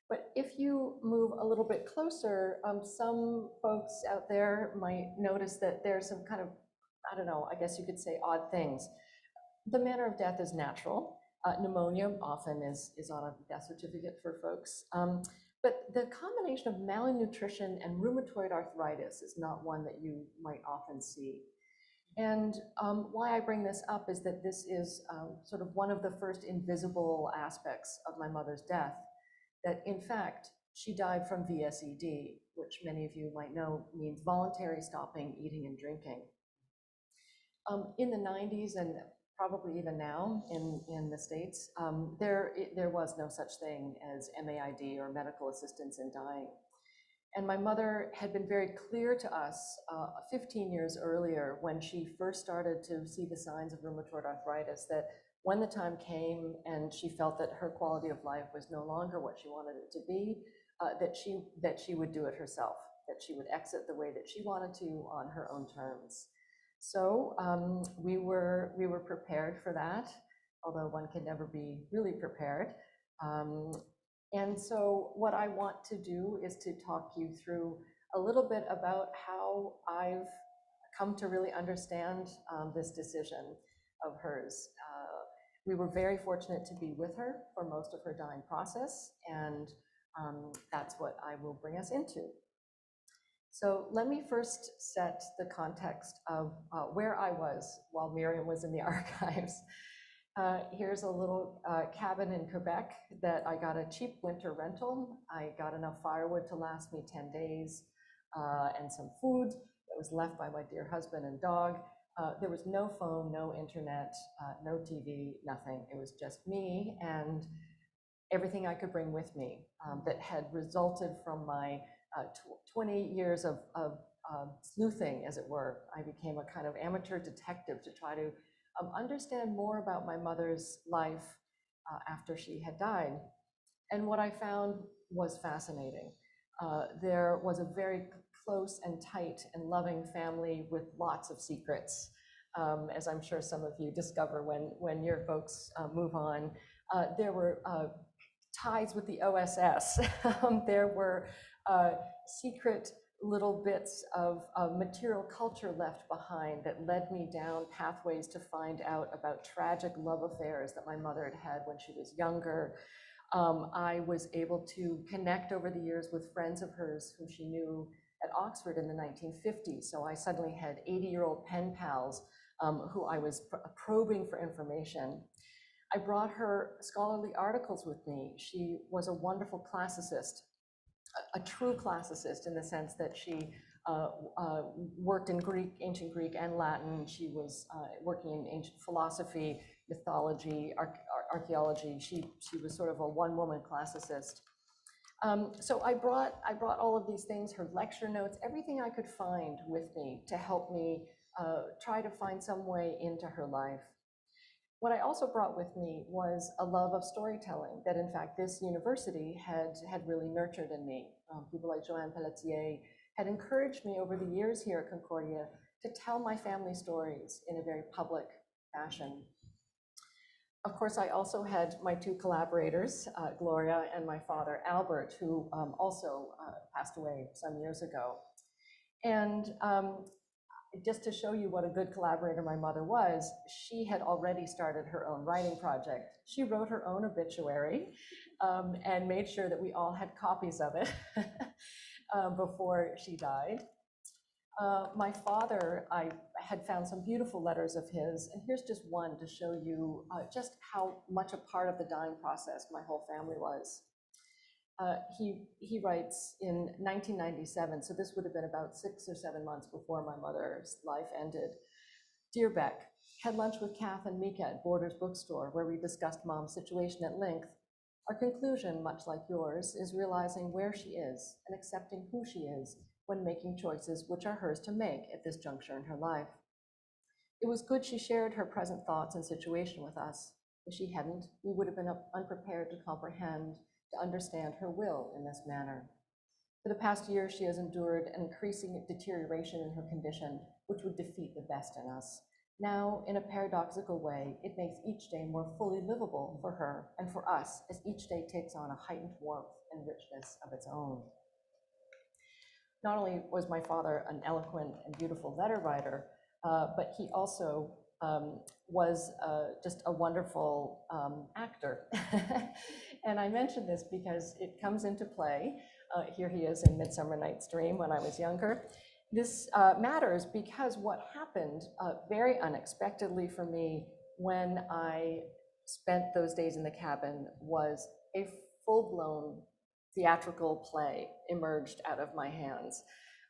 Speaker 2: But if you move a little bit closer, some folks out there might notice that there's some kind of, I don't know, I guess you could say odd things. The manner of death is natural. Pneumonia often is on a death certificate for folks. But the combination of malnutrition and rheumatoid arthritis is not one that you might often see. And why I bring this up is that this is sort of one of the first invisible aspects of my mother's death, that in fact, she died from VSED, which many of you might know means voluntary stopping eating and drinking. In the 90s, and probably even now in the States, there was no such thing as MAID or medical assistance in dying. And my mother had been very clear to us 15 years earlier when she first started to see the signs of rheumatoid arthritis that when the time came and she felt that her quality of life was no longer what she wanted it to be, that she would do it herself, that she would exit the way that she wanted to on her own terms. So we were prepared for that, although one can never be really prepared. And so what I want to do is to talk you through a little bit about how I've come to really understand this decision of hers. We were very fortunate to be with her for most of her dying process, and that's what I will bring us into. So let me first set the context of where I was while Miriam was in the archives. Here's a little cabin in Quebec that I got a cheap winter rental. I got enough firewood to last me 10 days and some food that was left by my dear husband and dog. There was no phone, no internet, no TV, nothing. It was just me and everything I could bring with me that had resulted from my 20 years of sleuthing, as it were. I became a kind of amateur detective to try to understand more about my mother's life after she had died. And what I found was fascinating. There was a very close and tight and loving family with lots of secrets, as I'm sure some of you discover when your folks move on. There were ties with the OSS. There were secret little bits of material culture left behind that led me down pathways to find out about tragic love affairs that my mother had had when she was younger. I was able to connect over the years with friends of hers who she knew at Oxford in the 1950s. So I suddenly had 80-year-old pen pals who I was probing for information. I brought her scholarly articles with me. She was a wonderful classicist, a true classicist in the sense that she worked in Greek, ancient Greek and Latin. She was working in ancient philosophy, mythology, archaeology. She was sort of a one-woman classicist. So I brought all of these things, her lecture notes, everything I could find with me to help me try to find some way into her life. What I also brought with me was a love of storytelling that, in fact, this university had really nurtured in me. People like Joanne Pelletier had encouraged me over the years here at Concordia to tell my family stories in a very public fashion. Of course, I also had my two collaborators, Gloria and my father, Albert, who also passed away some years ago. And just to show you what a good collaborator my mother was, she had already started her own writing project. She wrote her own obituary and made sure that we all had copies of it before she died. My father, I had found some beautiful letters of his, and here's just one to show you just how much a part of the dying process my whole family was. He writes in 1997, so this would have been about 6 or 7 months before my mother's life ended. Dear Beck, had lunch with Kath and Mika at Borders Bookstore, where we discussed Mom's situation at length. Our conclusion, much like yours, is realizing where she is and accepting who she is when making choices which are hers to make at this juncture in her life. It was good she shared her present thoughts and situation with us. If she hadn't, we would have been unprepared to comprehend, to understand her will in this manner. For the past year, she has endured an increasing deterioration in her condition, which would defeat the best in us. Now, in a paradoxical way, it makes each day more fully livable for her and for us, as each day takes on a heightened warmth and richness of its own. Not only was my father an eloquent and beautiful letter writer, but he also was just a wonderful actor. And I mention this because it comes into play. Here he is in Midsummer Night's Dream when I was younger. This matters because what happened very unexpectedly for me when I spent those days in the cabin was a full-blown theatrical play emerged out of my hands.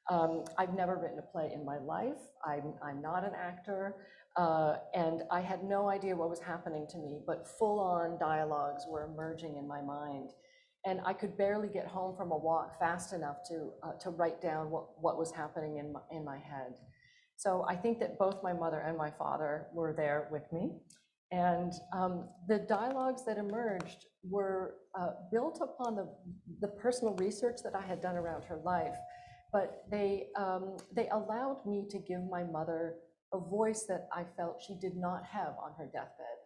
Speaker 2: I've never written a play in my life. I'm not an actor, and I had no idea what was happening to me, but full-on dialogues were emerging in my mind. And I could barely get home from a walk fast enough to write down what was happening in my head. So I think that both my mother and my father were there with me. And the dialogues that emerged were built upon the personal research that I had done around her life, but they allowed me to give my mother a voice that I felt she did not have on her deathbed.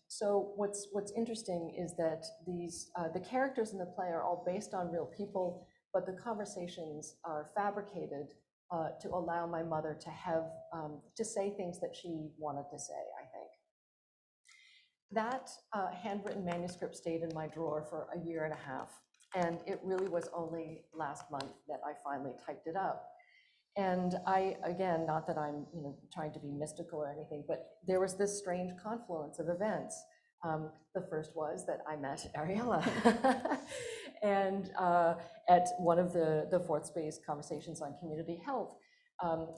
Speaker 2: So what's interesting is that the characters in the play are all based on real people, but the conversations are fabricated to allow my mother to have to say things that she wanted to say, I think. that handwritten manuscript stayed in my drawer for a year and a half. And it really was only last month that I finally typed it up. And I, again, not that I'm trying to be mystical or anything, but there was this strange confluence of events. The first was that I met Ariella and at one of the fourth space conversations on community health.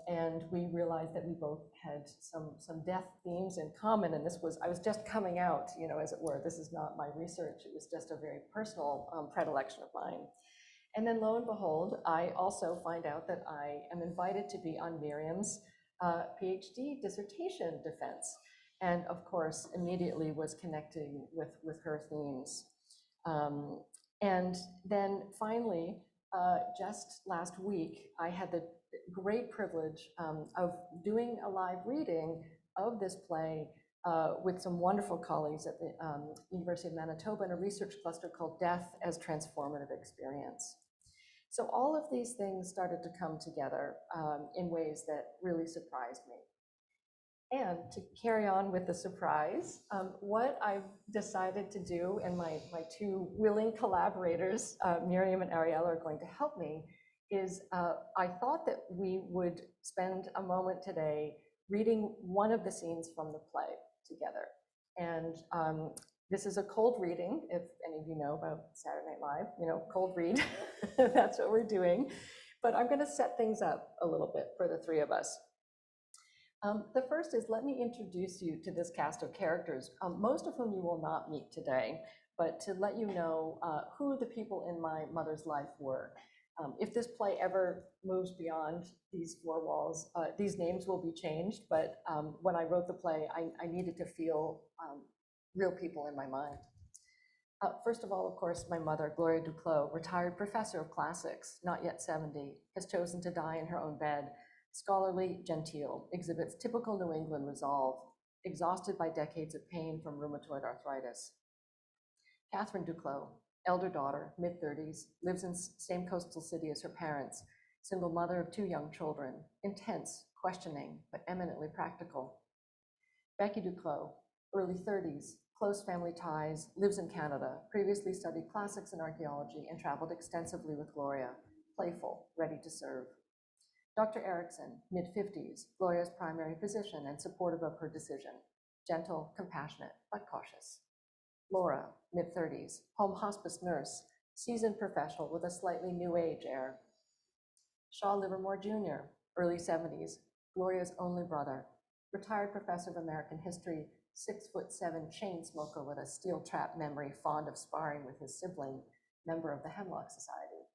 Speaker 2: And we realized that we both had some death themes in common. And I was just coming out, as it were. This is not my research. It was just a very personal predilection of mine. And then lo and behold, I also find out that I am invited to be on Miriam's PhD dissertation defense. And of course, immediately was connecting with her themes. And then finally, just last week, I had the great privilege of doing a live reading of this play with some wonderful colleagues at the University of Manitoba in a research cluster called Death as Transformative Experience. So all of these things started to come together in ways that really surprised me. And to carry on with the surprise, what I've decided to do, and my two willing collaborators, Miriam and Ariella, are going to help me, is I thought that we would spend a moment today reading one of the scenes from the play together. And this is a cold reading, if any of you know about Saturday Night Live, cold read, that's what we're doing. But I'm gonna set things up a little bit for the three of us. The first is, let me introduce you to this cast of characters, most of whom you will not meet today, but to let you know who the people in my mother's life were. If this play ever moves beyond these four walls, these names will be changed, but when I wrote the play, I needed to feel real people in my mind. First of all, of course, my mother, Gloria Duclos, retired professor of classics, not yet 70, has chosen to die in her own bed. Scholarly, genteel, exhibits typical New England resolve, exhausted by decades of pain from rheumatoid arthritis. Catherine Duclos, elder daughter, mid-30s, lives in same coastal city as her parents, single mother of two young children, intense, questioning, but eminently practical. Becky Duclos, early 30s, close family ties, lives in Canada, previously studied classics and archaeology, and traveled extensively with Gloria, playful, ready to serve. Dr. Erickson, mid-50s, Gloria's primary physician and supportive of her decision, gentle, compassionate, but cautious. Laura, mid-30s, home hospice nurse, seasoned professional with a slightly new age air. Shaw Livermore Jr., early 70s, Gloria's only brother, retired professor of American history, 6'7" chain smoker with a steel trap memory, fond of sparring with his sibling, member of the Hemlock Society.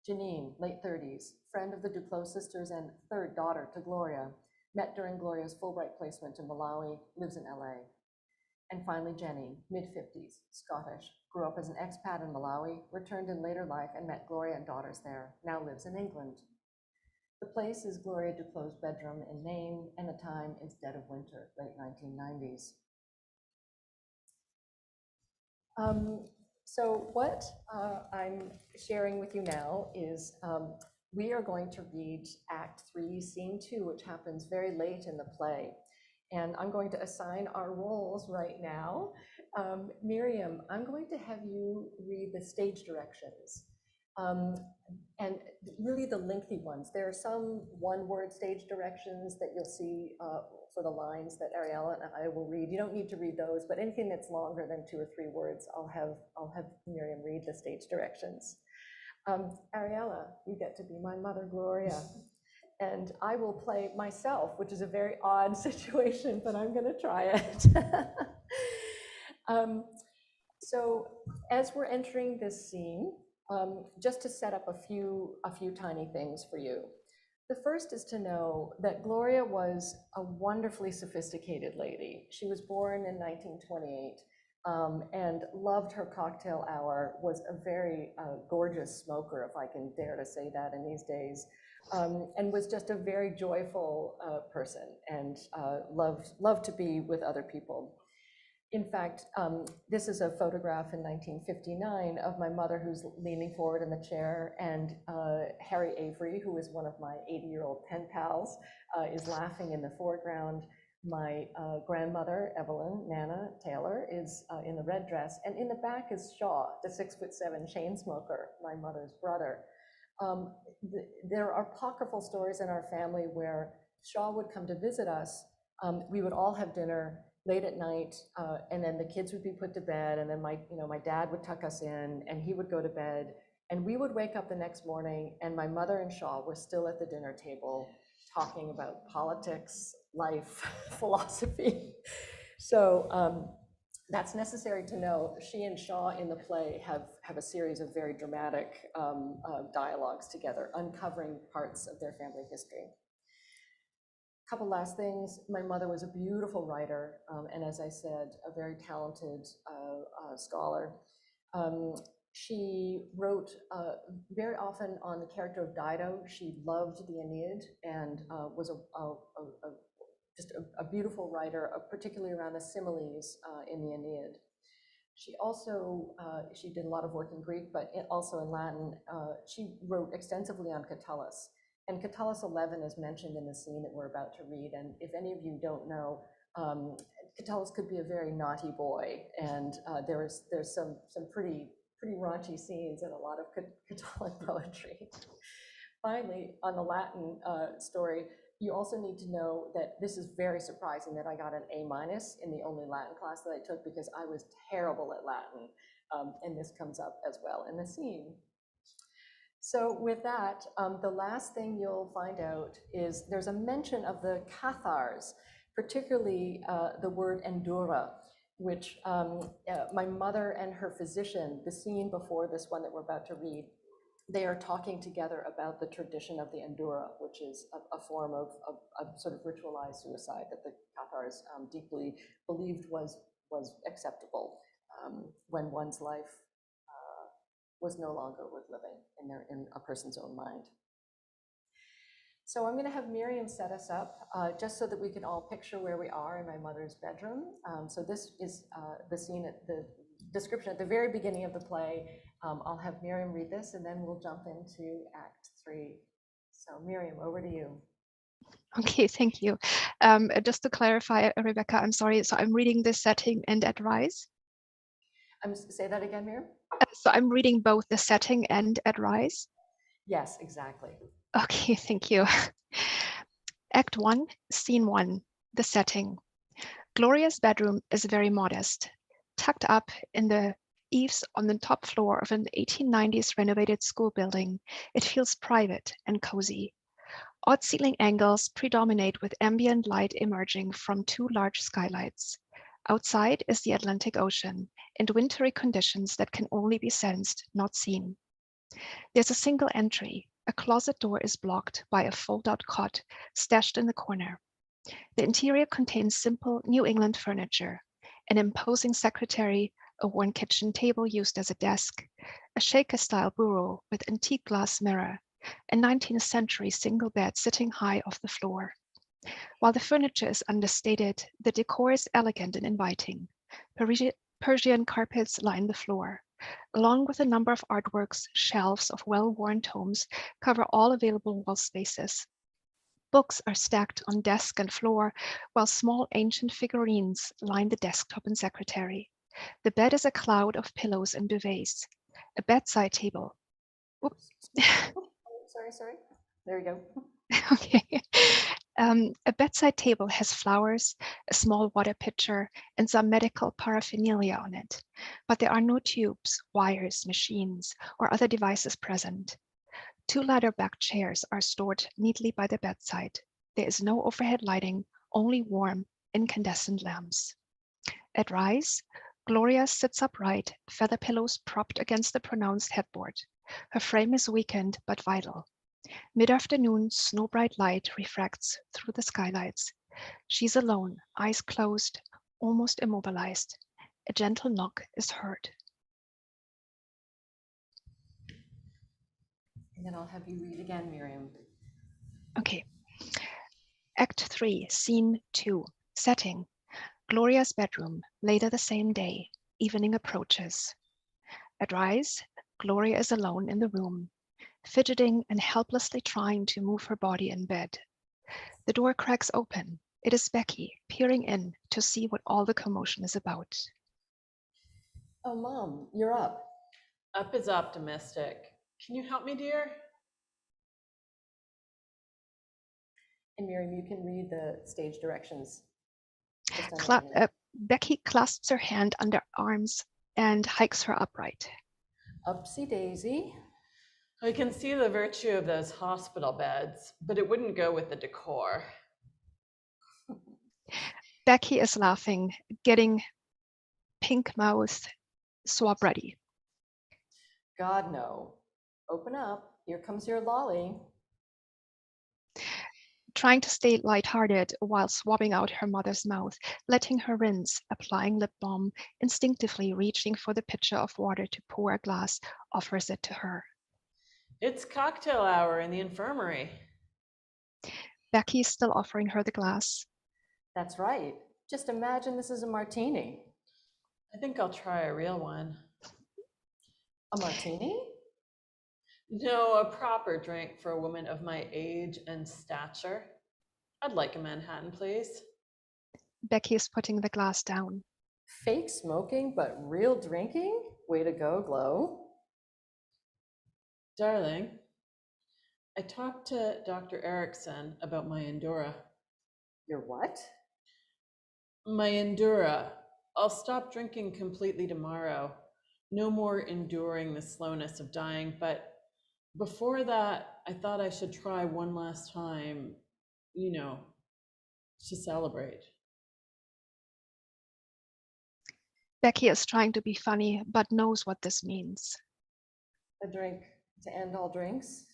Speaker 2: Janine, late 30s, friend of the Duclos sisters and third daughter to Gloria, met during Gloria's Fulbright placement in Malawi, lives in LA. And finally, Jenny, mid-50s, Scottish, grew up as an expat in Malawi, returned in later life and met Gloria and daughters there, now lives in England. The place is Gloria Duclos' bedroom in Maine, and the time is dead of winter, late 1990s. So what I'm sharing with you now is we are going to read Act 3, Scene 2, which happens very late in the play. And I'm going to assign our roles right now. Miriam, I'm going to have you read the stage directions. And really the lengthy ones. There are some one-word stage directions that you'll see for the lines that Ariella and I will read. You don't need to read those, but anything that's longer than 2 or 3 words, I'll have Miriam read the stage directions. Ariella, you get to be my mother, Gloria. And I will play myself, which is a very odd situation, but I'm gonna try it. So as we're entering this scene, just to set up a few tiny things for you. The first is to know that Gloria was a wonderfully sophisticated lady. She was born in 1928 and loved her cocktail hour, was a very gorgeous smoker, if I can dare to say that in these days, and was just a very joyful person and loved to be with other people. In fact, this is a photograph in 1959 of my mother who's leaning forward in the chair, and Harry Avery, who is one of my 80-year-old pen pals, is laughing in the foreground. My grandmother, Evelyn Nana Taylor, is in the red dress, and in the back is Shaw, the 6'7" chain smoker, my mother's brother. There are apocryphal stories in our family where Shaw would come to visit us. We would all have dinner late at night, and then the kids would be put to bed, and then my dad would tuck us in, and he would go to bed, and we would wake up the next morning, and my mother and Shaw were still at the dinner table talking about politics, life, philosophy. So that's necessary to know. She and Shaw in the play have a series of very dramatic dialogues together, uncovering parts of their family history. A couple last things. My mother was a beautiful writer, and as I said, a very talented scholar. She wrote very often on the character of Dido. She loved the Aeneid and was just a beautiful writer, particularly around the similes in the Aeneid. She also, she did a lot of work in Greek, but also in Latin. She wrote extensively on Catullus. And Catullus 11 is mentioned in the scene that we're about to read. And if any of you don't know, Catullus could be a very naughty boy. And there's some pretty raunchy scenes in a lot of Catullus poetry. Finally, on the Latin story, you also need to know that this is very surprising that I got an A- in the only Latin class that I took, because I was terrible at Latin. And this comes up as well in the scene. So with that, the last thing you'll find out is there's a mention of the cathars, particularly the word endura, which my mother and her physician, the scene before this one that we're about to read, they are talking together about the tradition of the endura, which is a form of sort of ritualized suicide that the cathars deeply believed was acceptable when one's life was no longer worth living in a person's own mind. So I'm going to have Miriam set us up just so that we can all picture where we are in my mother's bedroom. So this is the scene, the description at the very beginning of the play. I'll have Miriam read this, and then we'll jump into Act 3. So Miriam, over to you.
Speaker 4: Okay, thank you. Just to clarify, Rebecca, I'm sorry. So I'm reading the setting and at rise.
Speaker 2: Say that again, Miriam?
Speaker 4: So I'm reading both the setting and at rise.
Speaker 2: Yes, exactly.
Speaker 4: Okay, thank you. Act 1, Scene 1, the setting. Gloria's bedroom is very modest, tucked up in the eaves on the top floor of an 1890s renovated school building. It feels private and cozy. Odd ceiling angles predominate with ambient light emerging from 2 large skylights. Outside is the Atlantic Ocean and wintry conditions that can only be sensed, not seen. There's a single entry. A closet door is blocked by a fold-out cot stashed in the corner. The interior contains simple New England furniture, an imposing secretary, a worn kitchen table used as a desk, a Shaker-style bureau with antique glass mirror, a 19th century single bed sitting high off the floor. While the furniture is understated, the decor is elegant and inviting. Persian carpets line the floor. Along with a number of artworks, shelves of well-worn tomes cover all available wall spaces. Books are stacked on desk and floor, while small ancient figurines line the desktop and secretary. The bed is a cloud of pillows and duvets. A bedside table. Oops.
Speaker 2: Sorry. There you go.
Speaker 4: Okay. A bedside table has flowers, a small water pitcher, and some medical paraphernalia on it, but there are no tubes, wires, machines, or other devices present. 2 ladder-back chairs are stored neatly by the bedside. There is no overhead lighting, only warm, incandescent lamps. At rise, Gloria sits upright, feather pillows propped against the pronounced headboard. Her frame is weakened but vital. Mid-afternoon, snow-bright light refracts through the skylights. She's alone, eyes closed, almost immobilized. A gentle knock is heard.
Speaker 2: And then I'll have you read again, Miriam.
Speaker 4: Okay. Act 3, Scene 2, setting. Gloria's bedroom, later the same day. Evening approaches. At rise, Gloria is alone in the room, fidgeting and helplessly trying to move her body in bed. The door cracks open. It is Becky, peering in to see what all the commotion is about.
Speaker 2: Oh, Mom, you're up.
Speaker 1: Up is optimistic. Can you help me, dear?
Speaker 2: And Miriam, you can read the stage directions. Just on the
Speaker 4: Becky clasps her hand under arms and hikes her upright.
Speaker 2: Upsy daisy.
Speaker 1: I can see the virtue of those hospital beds, but it wouldn't go with the decor.
Speaker 4: Becky is laughing, getting pink mouth swab ready.
Speaker 2: God, no. Open up. Here comes your lolly.
Speaker 4: Trying to stay lighthearted while swabbing out her mother's mouth, letting her rinse, applying lip balm, instinctively reaching for the pitcher of water to pour a glass, offers it to her.
Speaker 1: It's cocktail hour in the infirmary.
Speaker 4: Becky is still offering her the glass.
Speaker 2: That's right. Just imagine this is a martini.
Speaker 1: I think I'll try a real one.
Speaker 2: A martini?
Speaker 1: No, a proper drink for a woman of my age and stature. I'd like a Manhattan, please.
Speaker 4: Becky is putting the glass down.
Speaker 2: Fake smoking, but real drinking? Way to go, Glow.
Speaker 1: Darling, I talked to Dr. Erickson about my Endura.
Speaker 2: Your what?
Speaker 1: My Endura. I'll stop drinking completely tomorrow. No more enduring the slowness of dying, but before that, I thought I should try one last time, to celebrate.
Speaker 4: Becky is trying to be funny, but knows what this means.
Speaker 2: A drink to end all drinks?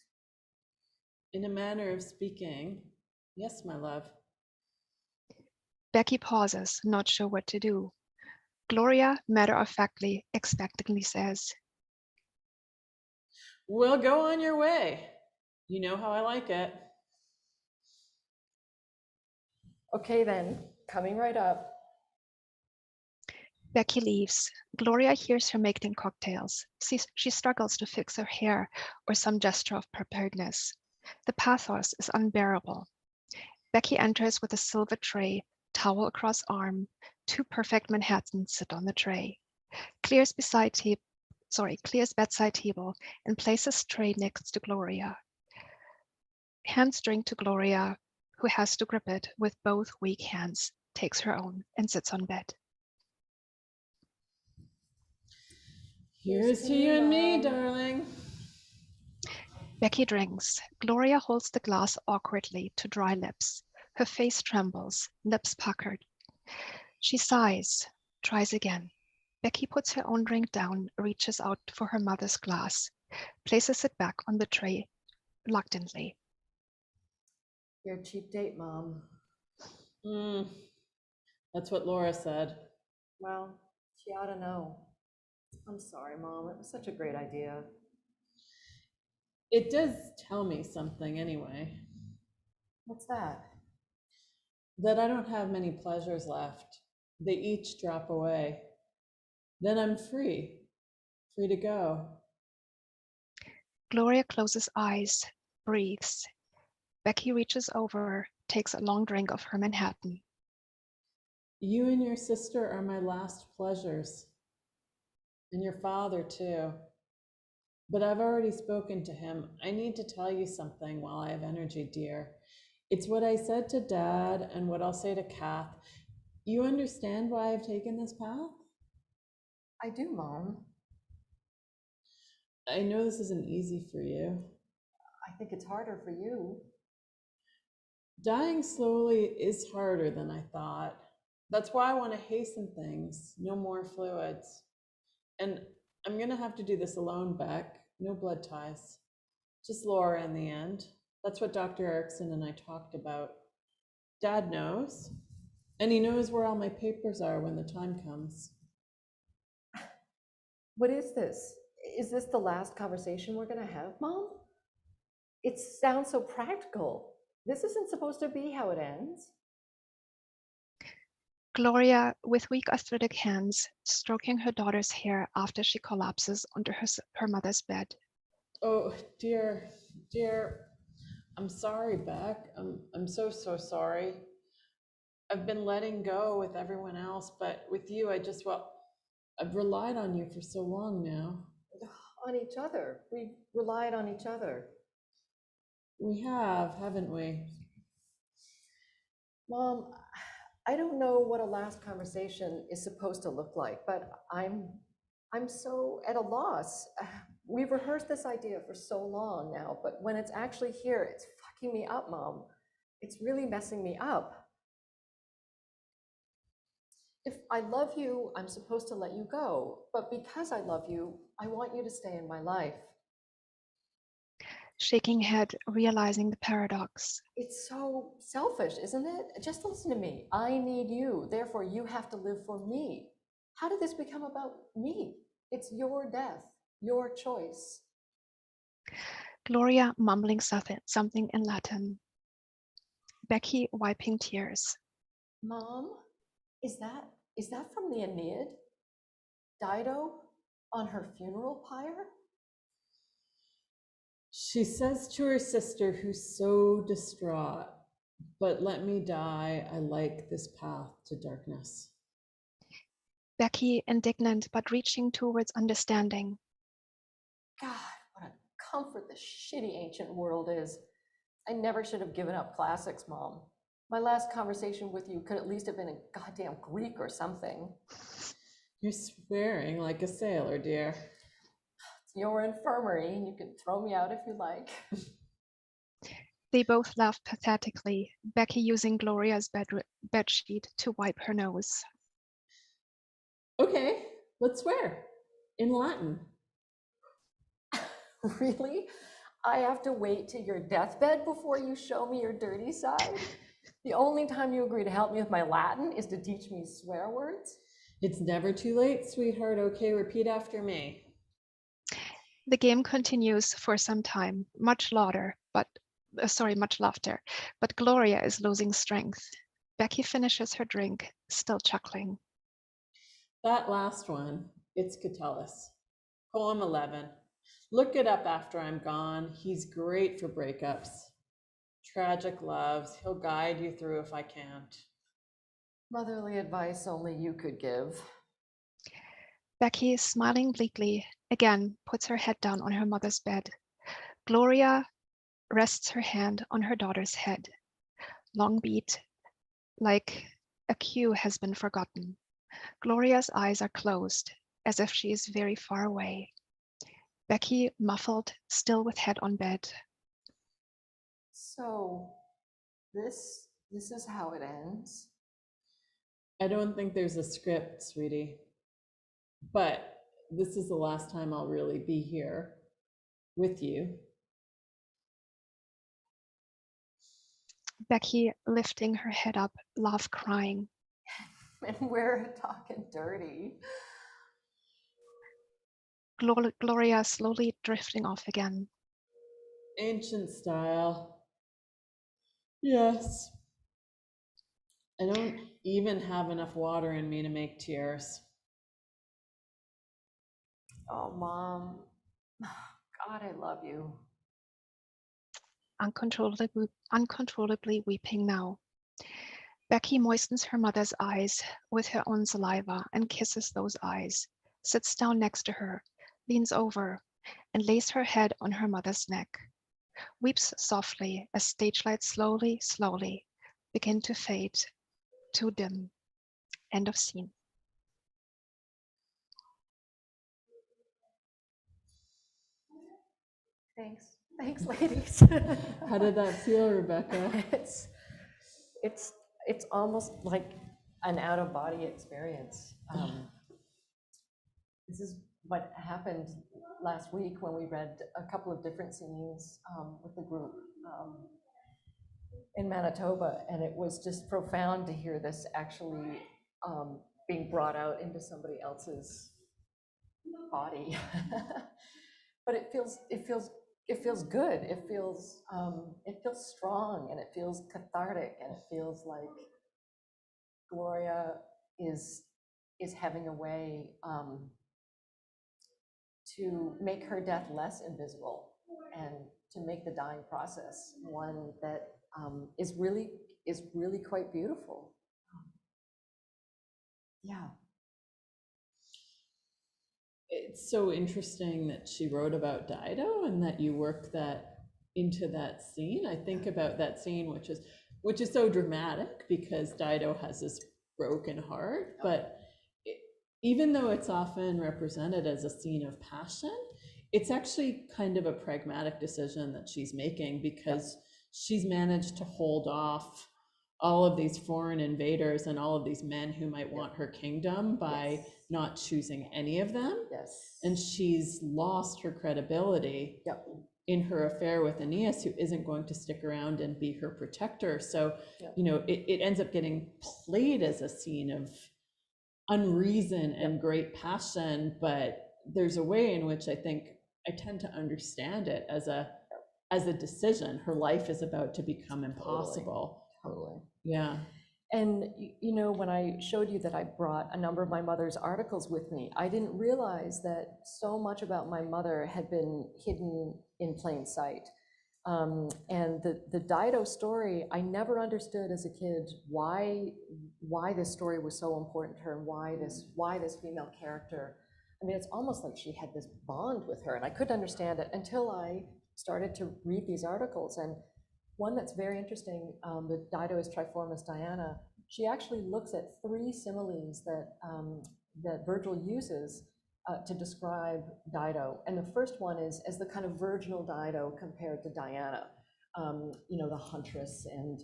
Speaker 1: In a manner of speaking, yes, my love.
Speaker 4: Becky pauses, not sure what to do. Gloria, matter-of-factly, expectantly says,
Speaker 1: Well, go on your way. You know how I like it.
Speaker 2: Okay then, coming right up.
Speaker 4: Becky leaves. Gloria hears her making cocktails. She struggles to fix her hair or some gesture of preparedness. The pathos is unbearable. Becky enters with a silver tray, towel across arm. 2 perfect Manhattans sit on the tray. Clears bedside table and places tray next to Gloria. Hands drink to Gloria, who has to grip it with both weak hands, takes her own and sits on bed.
Speaker 1: Here's to you and me, darling.
Speaker 4: Becky drinks. Gloria holds the glass awkwardly to dry lips. Her face trembles, lips puckered. She sighs, tries again. Becky puts her own drink down, reaches out for her mother's glass, places it back on the tray reluctantly.
Speaker 2: Your cheap date, Mom.
Speaker 1: That's what Laura said.
Speaker 2: Well, she ought to know. I'm sorry, Mom. It was such a great idea.
Speaker 1: It does tell me something anyway.
Speaker 2: What's that?
Speaker 1: That I don't have many pleasures left. They each drop away. Then I'm free to go.
Speaker 4: Gloria closes eyes, breathes. Becky reaches over, takes a long drink of her Manhattan.
Speaker 1: You and your sister are my last pleasures. And your father too. But I've already spoken to him. I need to tell you something while I have energy, dear. It's what I said to Dad and what I'll say to Kath. You understand why I've taken this path?
Speaker 2: I do, Mom.
Speaker 1: I know this isn't easy for you.
Speaker 2: I think it's harder for you.
Speaker 1: Dying slowly is harder than I thought. That's why I want to hasten things. No more fluids. And I'm going to have to do this alone, Beck. No blood ties. Just Laura in the end. That's what Dr. Erickson and I talked about. Dad knows. And he knows where all my papers are when the time comes.
Speaker 2: What is this? Is this the last conversation we're going to have, Mom? It sounds so practical. This isn't supposed to be how it ends.
Speaker 4: Gloria, with weak arthritic hands, stroking her daughter's hair after she collapses under her mother's bed.
Speaker 1: Oh, dear. I'm sorry, Beck. I'm so sorry. I've been letting go with everyone else, but with you, I've relied on you for so long now.
Speaker 2: On each other. We've relied on each other.
Speaker 1: We have, haven't we?
Speaker 2: Mom, I don't know what a last conversation is supposed to look like, but I'm so at a loss. We've rehearsed this idea for so long now, but when it's actually here, it's fucking me up, Mom. It's really messing me up. If I love you, I'm supposed to let you go, but because I love you, I want you to stay in my life.
Speaker 4: Shaking head, realizing the paradox.
Speaker 2: It's so selfish, isn't it? Just listen to me. I need you, therefore you have to live for me. How did this become about me? It's your death, your choice.
Speaker 4: Gloria mumbling something in Latin. Becky wiping tears.
Speaker 2: Mom, is that from the Aeneid? Dido on her funeral pyre?
Speaker 1: She says to her sister, who's so distraught, but let me die, I like this path to darkness.
Speaker 4: Becky indignant but reaching towards understanding.
Speaker 2: God, what a comfort the shitty ancient world is. I never should have given up classics, Mom. My last conversation with you could at least have been in goddamn Greek or something.
Speaker 1: You're swearing like a sailor, dear.
Speaker 2: It's your infirmary, and you can throw me out if you like.
Speaker 4: They both laughed pathetically, Becky using Gloria's bedsheet to wipe her nose.
Speaker 1: Okay, let's swear in Latin.
Speaker 2: Really? I have to wait to your deathbed before you show me your dirty side? The only time you agree to help me with my Latin is to teach me swear words?
Speaker 1: It's never too late, sweetheart. Okay, repeat after me.
Speaker 4: The game continues for some time, much laughter, but Gloria is losing strength. Becky finishes her drink, still chuckling.
Speaker 1: That last one, it's Catullus. Poem 11. Look it up after I'm gone. He's great for breakups. Tragic loves. He'll guide you through if I can't.
Speaker 2: Motherly advice only you could give.
Speaker 4: Becky, smiling bleakly, again puts her head down on her mother's bed. Gloria rests her hand on her daughter's head. Long beat, like a cue has been forgotten. Gloria's eyes are closed, as if she is very far away. Becky, muffled, still with head on bed.
Speaker 2: So, this is how it ends?
Speaker 1: I don't think there's a script, sweetie. But this is the last time I'll really be here with you.
Speaker 4: Becky, lifting her head up, laugh crying.
Speaker 2: And we're talking dirty.
Speaker 4: Gloria slowly drifting off again.
Speaker 1: Ancient style. Yes. I don't even have enough water in me to make tears.
Speaker 2: Oh, Mom. God, I love you.
Speaker 4: Uncontrollably weeping now. Becky moistens her mother's eyes with her own saliva and kisses those eyes, sits down next to her, leans over, and lays her head on her mother's neck, weeps softly as stage lights slowly begin to fade, to dim. End of scene.
Speaker 2: Thanks, ladies.
Speaker 1: How did that feel, Rebecca?
Speaker 2: It's almost like an out-of-body experience. This is what happened last week when we read a couple of different scenes with the group in Manitoba, and it was just profound to hear this actually being brought out into somebody else's body. But it feels good. It feels strong, and it feels cathartic, and it feels like Gloria is having a way to make her death less invisible, and to make the dying process one that is really quite beautiful. Yeah.
Speaker 1: It's so interesting that she wrote about Dido and that you work that into that scene. I think about that scene, which is so dramatic because Dido has this broken heart, but even though it's often represented as a scene of passion, it's actually kind of a pragmatic decision that she's making because she's managed to hold off all of these foreign invaders and all of these men who might want her kingdom by not choosing any of them.
Speaker 2: Yes.
Speaker 1: And she's lost her credibility
Speaker 2: Yep.
Speaker 1: in her affair with Aeneas, who isn't going to stick around and be her protector. So, you know, it ends up getting played as a scene of unreason and great passion, but there's a way in which I think I tend to understand it as a decision. Her life is about to become impossible.
Speaker 2: Totally.
Speaker 1: Yeah.
Speaker 2: And, you know, when I showed you that I brought a number of my mother's articles with me, I didn't realize that so much about my mother had been hidden in plain sight. And the Dido story, I never understood as a kid why this story was so important to her and why this female character. I mean, it's almost like she had this bond with her, and I couldn't understand it until I started to read these articles. And one that's very interesting, the Dido is Triformis Diana, she actually looks at 3 similes that Virgil uses to describe Dido. And the first one is as the kind of virginal Dido compared to Diana, you know, the huntress and,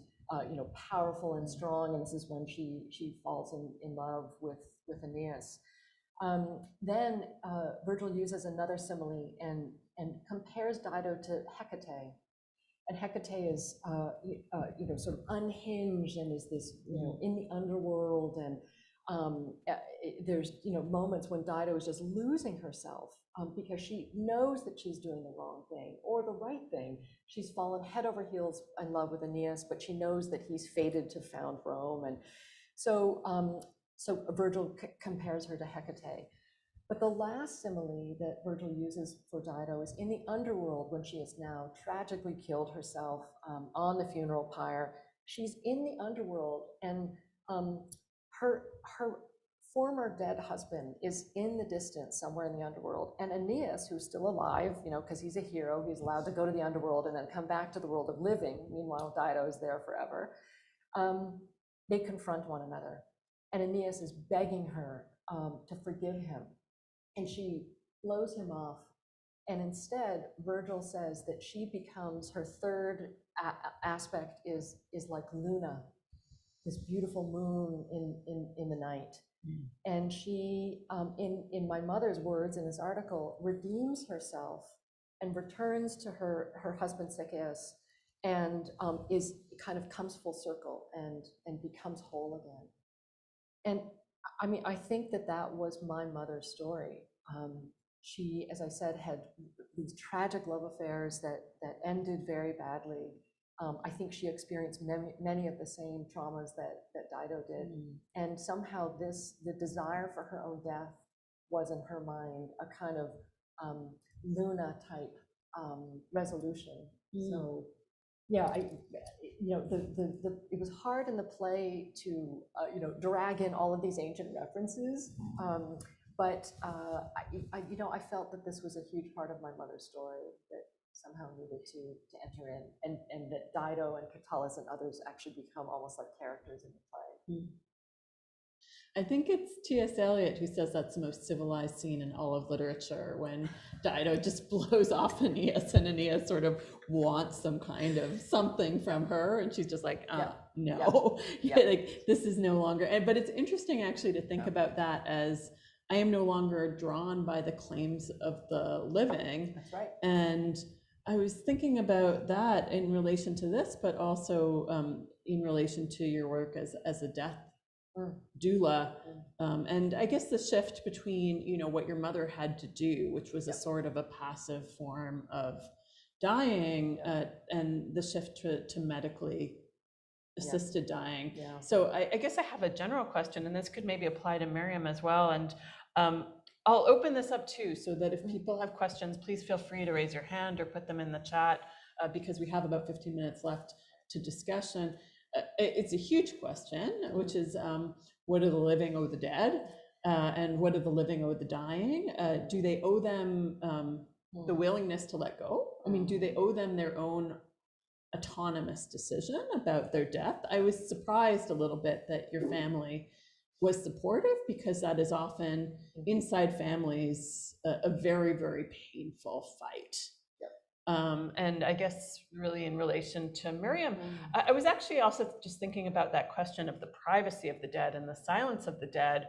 Speaker 2: you know, powerful and strong. And this is when she falls in love with Aeneas. Then Virgil uses another simile and compares Dido to Hecate. And Hecate is, you know, sort of unhinged and is this, you know, in the underworld. And there's, you know, moments when Dido is just losing herself because she knows that she's doing the wrong thing or the right thing. She's fallen head over heels in love with Aeneas, but she knows that he's fated to found Rome. And so, so Virgil compares her to Hecate. But the last simile that Virgil uses for Dido is in the underworld when she has now tragically killed herself on the funeral pyre. She's in the underworld, and her former dead husband is in the distance somewhere in the underworld. And Aeneas, who's still alive, you know, because he's a hero, he's allowed to go to the underworld and then come back to the world of living. Meanwhile, Dido is there forever. They confront one another, and Aeneas is begging her to forgive him. And she blows him off. And instead, Virgil says that she becomes, her third aspect is like Luna, this beautiful moon in the night. And she, in my mother's words in this article, redeems herself and returns to her husband Zacchaeus and is kind of comes full circle and becomes whole again. And I mean, I think that was my mother's story. She, as I said, had these tragic love affairs that ended very badly. I think she experienced many of the same traumas that Dido did. And somehow the desire for her own death was in her mind a kind of Luna type resolution. So yeah, you know, it was hard in the play to, you know, drag in all of these ancient references, but you know, I felt that this was a huge part of my mother's story that somehow needed to enter in, and that Dido and Catullus and others actually become almost like characters in the play.
Speaker 1: I think it's T.S. Eliot who says that's the most civilized scene in all of literature, when Dido just blows off Aeneas and Aeneas sort of wants some kind of something from her, and she's just like, no, like this is no longer. But it's interesting actually to think about that as I am no longer drawn by the claims of the living.
Speaker 2: That's right. And
Speaker 1: I was thinking about that in relation to this, but also in relation to your work as a death doula, and I guess the shift between, you know, what your mother had to do, which was a sort of a passive form of dying, and the shift to medically assisted dying. So I guess I have a general question, and this could maybe apply to Miriam as well. And I'll open this up too, so that if people have questions, please feel free to raise your hand or put them in the chat, because we have about 15 minutes left to discussion. it's a huge question, which is what do the living owe the dead, and what do the living owe the dying? Do they owe them the willingness to let go? I mean, do they owe them their own autonomous decision about their death? I was surprised a little bit that your family was supportive, because that is often inside families a very, very painful fight. And I guess really in relation to Miriam, I was actually also just thinking about that question of the privacy of the dead and the silence of the dead.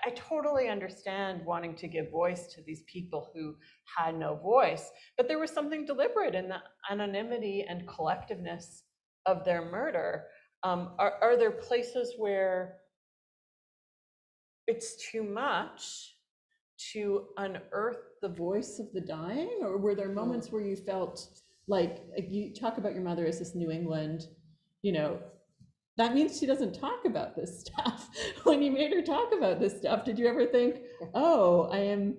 Speaker 1: I totally understand wanting to give voice to these people who had no voice, but there was something deliberate in the anonymity and collectiveness of their murder. Are there places where it's too much to unearth the voice of the dying, or were there moments where you felt like you talk about your mother as this New England, you know, that means she doesn't talk about this stuff. When you made her talk about this stuff, did you ever think, oh, I am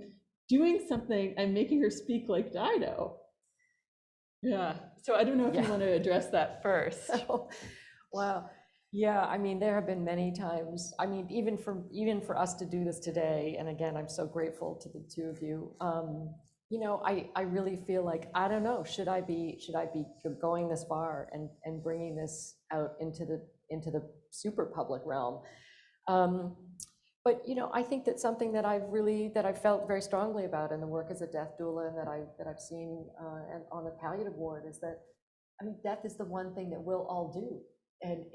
Speaker 1: doing something, I'm making her speak like Dido? Yeah, so I don't know if you want to address that first.
Speaker 2: Wow. Yeah, I mean, there have been many times, I mean, even for us to do this today, and again, I'm so grateful to the two of you. You know, I really feel like, I don't know, should I be going this far and bringing this out into the super public realm? But you know, I think that's something that I've felt very strongly about in the work as a death doula, and that I've seen and on the palliative ward, is that, I mean, death is the one thing that we'll all do. And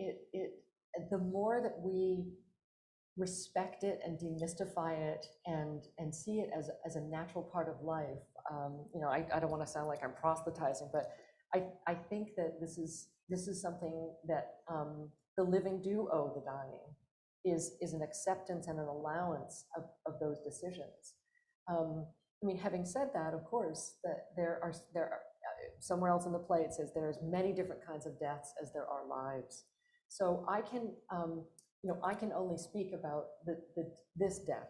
Speaker 2: the more that we respect it and demystify it and see it as a natural part of life, you know, I don't want to sound like I'm proselytizing, but I think that this is something that the living do owe the dying, is an acceptance and an allowance of those decisions. I mean, having said that, of course, that there are somewhere else in the play it says there's many different kinds of deaths as there are lives. So I can, you know, I can only speak about this death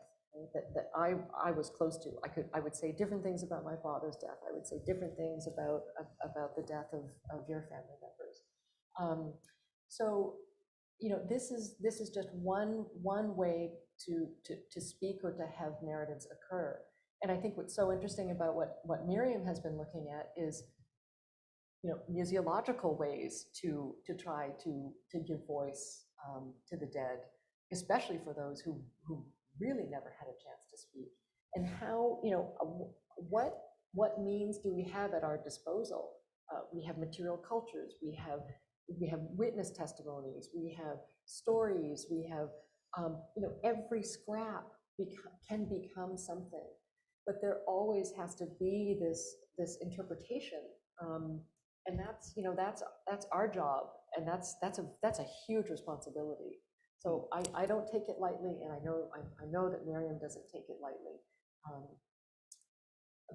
Speaker 2: that I was close to. I would say different things about my father's death. I would say different things about the death of your family members. So, you know, this is just one way to speak or to have narratives occur. And I think what's so interesting about what Miriam has been looking at is, you know, museological ways to try to give voice to the dead, especially for those who really never had a chance to speak. And how, you know, what means do we have at our disposal? We have material cultures, we have witness testimonies, we have stories, we have, you know, every scrap can become something, but there always has to be this interpretation. And that's, you know, that's our job, and that's a huge responsibility. So I don't take it lightly, and I know that Miriam doesn't take it lightly.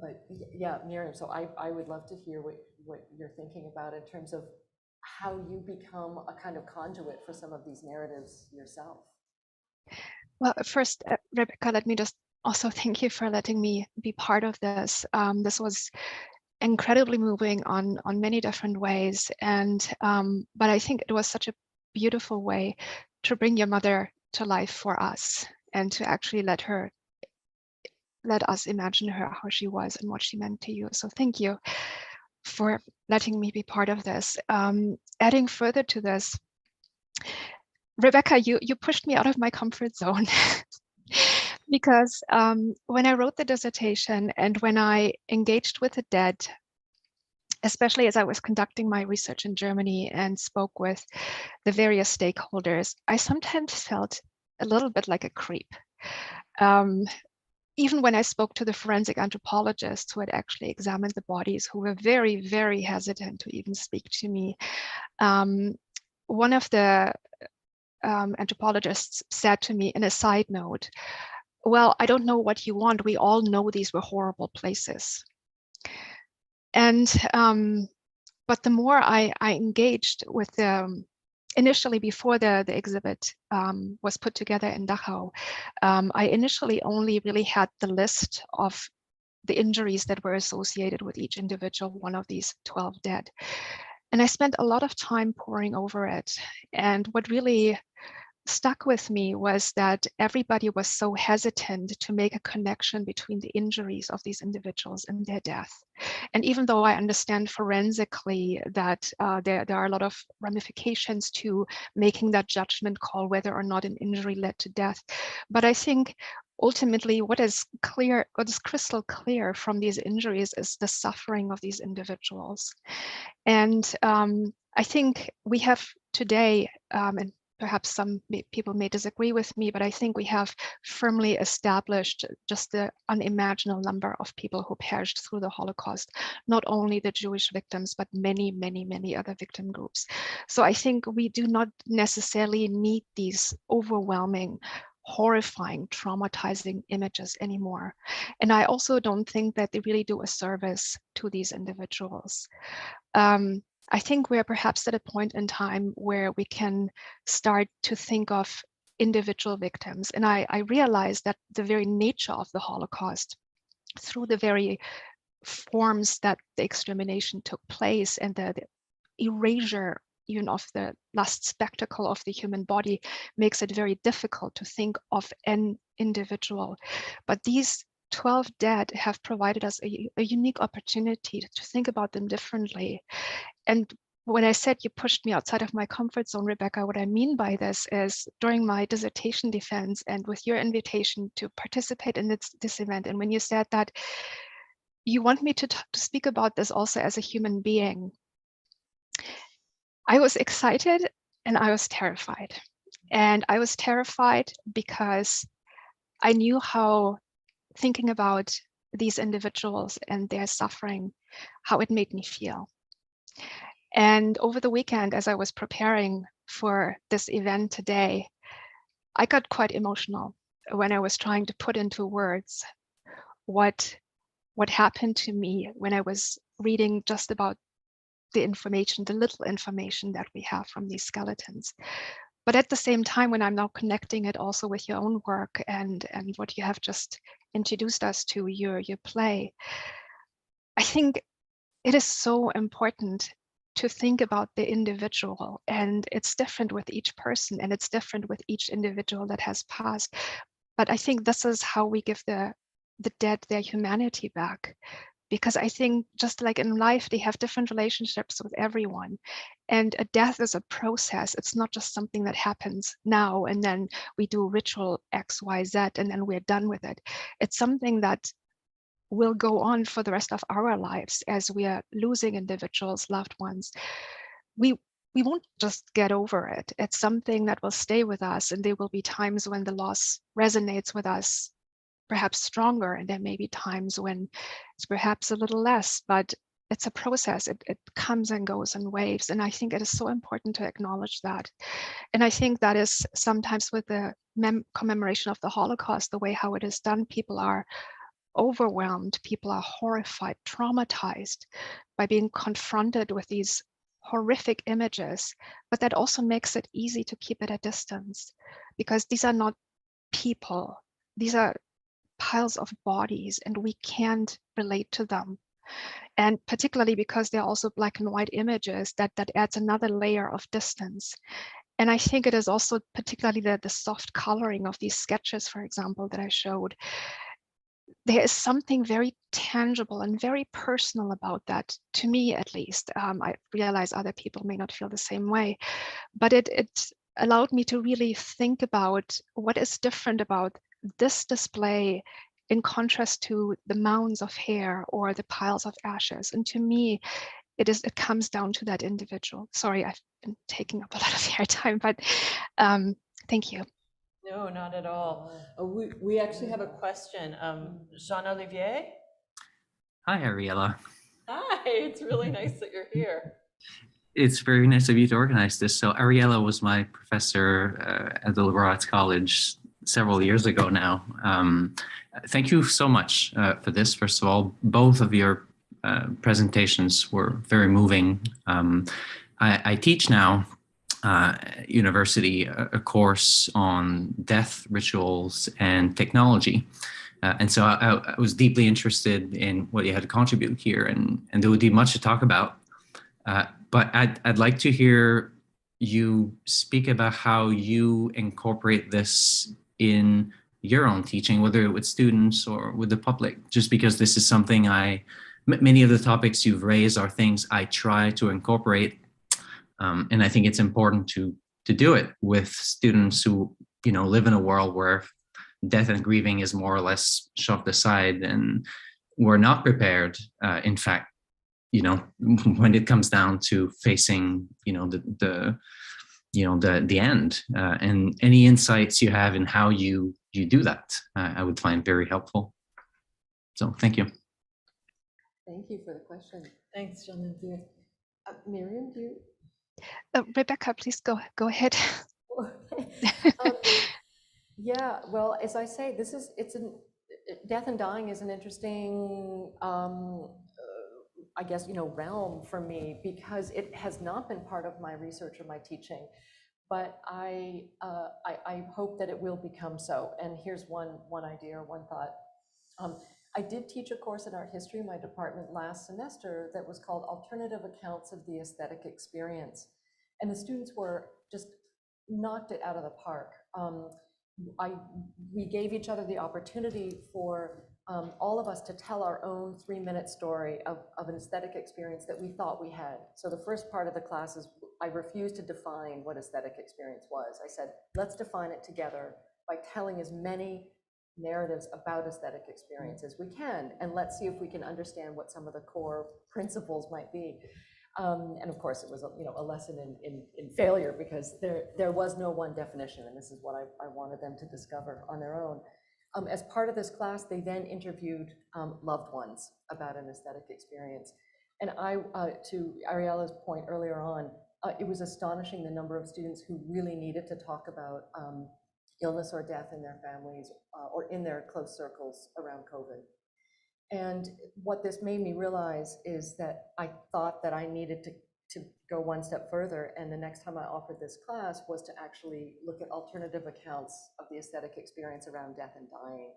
Speaker 2: But yeah, Miriam, so I would love to hear what you're thinking about in terms of how you become a kind of conduit for some of these narratives yourself.
Speaker 4: Well, first, Rebecca, let me just also thank you for letting me be part of this. This was incredibly moving on many different ways, and but I think it was such a beautiful way to bring your mother to life for us, and to actually let us imagine her, how she was and what she meant to you. So thank you for letting me be part of this. Adding further to this, Rebecca, you pushed me out of my comfort zone. Because when I wrote the dissertation and when I engaged with the dead, especially as I was conducting my research in Germany and spoke with the various stakeholders, I sometimes felt a little bit like a creep. Even when I spoke to the forensic anthropologists who had actually examined the bodies, who were very, very hesitant to even speak to me. One of the anthropologists said to me in a side note, well, I don't know what you want. We all know these were horrible places. And, but the more I engaged with initially before the exhibit was put together in Dachau, I initially only really had the list of the injuries that were associated with each individual one of these 12 dead. And I spent a lot of time poring over it. And what really stuck with me was that everybody was so hesitant to make a connection between the injuries of these individuals and their death. And even though I understand forensically that there are a lot of ramifications to making that judgment call whether or not an injury led to death, but I think ultimately what is crystal clear from these injuries is the suffering of these individuals. And I think we have today, and perhaps some people may disagree with me, but I think we have firmly established just the unimaginable number of people who perished through the Holocaust, not only the Jewish victims, but many, many, many other victim groups. So I think we do not necessarily need these overwhelming, horrifying, traumatizing images anymore. And I also don't think that they really do a service to these individuals. I think we're perhaps at a point in time where we can start to think of individual victims. And I realized that the very nature of the Holocaust, through the very forms that the extermination took place and the erasure even of the last spectacle of the human body, makes it very difficult to think of an individual. But these 12 dead have provided us a unique opportunity to think about them differently. And when I said you pushed me outside of my comfort zone, Rebecca, what I mean by this is during my dissertation defense and with your invitation to participate in this event, and when you said that you want me to speak about this also as a human being, I was excited and I was terrified. And I was terrified because I knew how thinking about these individuals and their suffering, how it made me feel. And over the weekend, as I was preparing for this event today, I got quite emotional when I was trying to put into words what happened to me when I was reading just about the information, the little information that we have from these skeletons. But at the same time, when I'm now connecting it also with your own work and what you have just introduced us to, your play, I think it is so important to think about the individual, and it's different with each person and it's different with each individual that has passed. But I think this is how we give the dead their humanity back. Because I think just like in life, they have different relationships with everyone. And a death is a process. It's not just something that happens now and then we do ritual X, Y, Z, and then we're done with it. It's something that will go on for the rest of our lives as we are losing individuals, loved ones. We won't just get over it. It's something that will stay with us, and there will be times when the loss resonates with us perhaps stronger, and there may be times when it's perhaps a little less, but it's a process. It comes and goes in waves, and I think it is so important to acknowledge that. And I think that is sometimes with the commemoration of the Holocaust, the way how it is done, people are overwhelmed, people are horrified, traumatized by being confronted with these horrific images, but that also makes it easy to keep it at distance, because these are not people, these are piles of bodies, and we can't relate to them. And particularly because they're also black and white images, that adds another layer of distance. And I think it is also particularly the soft coloring of these sketches, for example, that I showed. There is something very tangible and very personal about that, to me at least. I realize other people may not feel the same way, but it allowed me to really think about what is different about this display in contrast to the mounds of hair or the piles of ashes. And to me, it comes down to that individual. Sorry, I've been taking up a lot of your time, but thank you.
Speaker 1: No, not at all. We actually have a question. Jean-Olivier?
Speaker 5: Hi, Ariella.
Speaker 1: Hi, it's really nice that you're here.
Speaker 5: It's very nice of you to organize this. So Ariella was my professor at the Liberal Arts College several years ago now. Thank you so much for this. First of all, both of your presentations were very moving. I teach now university a course on death rituals and technology. And so I was deeply interested in what you had to contribute here, and there would be much to talk about. But I'd like to hear you speak about how you incorporate this in your own teaching, whether with students or with the public, just because this is something many of the topics you've raised are things I try to incorporate. And I think it's important to do it with students who, live in a world where death and grieving is more or less shoved aside, and we're not prepared, in fact, when it comes down to facing, the end, and any insights you have in how you do that, I would find very helpful. So thank you.
Speaker 2: Thank you for the question.
Speaker 1: Thanks, Jean-Navier.
Speaker 2: Miriam, do you?
Speaker 4: Rebecca, please go ahead.
Speaker 2: Yeah, well, as I say, death and dying is an interesting, I guess, realm for me, because it has not been part of my research or my teaching, but I hope that it will become so. And here's one idea or one thought. I did teach a course in art history in my department last semester that was called Alternative Accounts of the Aesthetic Experience. And the students were just knocked it out of the park. We gave each other the opportunity for all of us to tell our own 3-minute story of an aesthetic experience that we thought we had. So the first part of the class is, I refused to define what aesthetic experience was. I said, let's define it together by telling as many narratives about aesthetic experience as we can, and let's see if we can understand what some of the core principles might be. And of course, it was a lesson in failure, because there was no one definition, and this is what I wanted them to discover on their own. As part of this class, they then interviewed loved ones about an aesthetic experience. And to Ariela's point earlier on, it was astonishing the number of students who really needed to talk about illness or death in their families or in their close circles around COVID. And what this made me realize is that I thought that I needed to go one step further, and the next time I offered this class was to actually look at alternative accounts of the aesthetic experience around death and dying.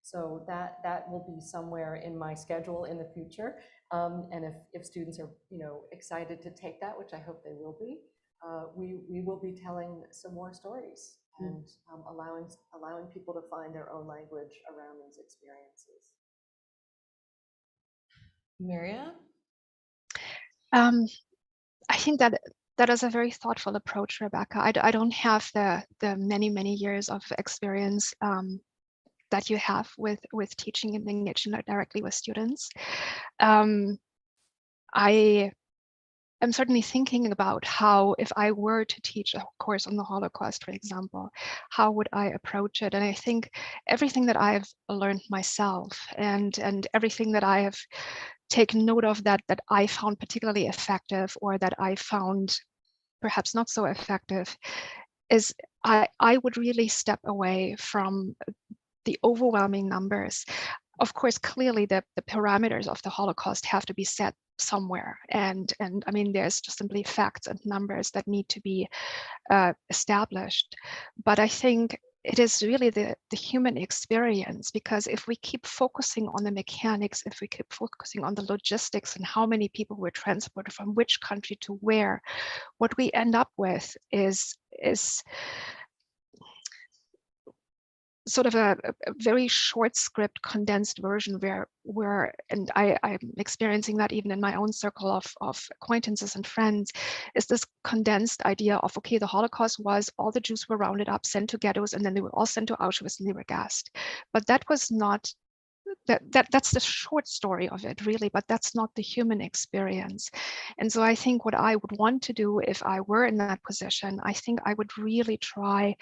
Speaker 2: So that will be somewhere in my schedule in the future. And if students are excited to take that, which I hope they will be, we will be telling some more stories and allowing people to find their own language around these experiences.
Speaker 1: Miriam?
Speaker 4: I think that is a very thoughtful approach, Rebecca. I don't have the many years of experience that you have with teaching and engaging directly with students. I am certainly thinking about how, if I were to teach a course on the Holocaust, for example, how would I approach it? And I think everything that I've learned myself and everything that I have taken note of that I found particularly effective, or that I found perhaps not so effective, is I would really step away from the overwhelming numbers. Of course, clearly the parameters of the Holocaust have to be set somewhere, and I mean, there's just simply facts and numbers that need to be established. But I think it is really the human experience, because if we keep focusing on the mechanics, if we keep focusing on the logistics and how many people were transported from which country to where, what we end up with is sort of a very short script, condensed version where and I'm experiencing that even in my own circle of acquaintances and friends, is this condensed idea of, okay, the Holocaust was all the Jews were rounded up, sent to ghettos, and then they were all sent to Auschwitz and they were gassed. But that was not, that's the short story of it, really, but that's not the human experience. And so I think what I would want to do if I were in that position, I think I would really try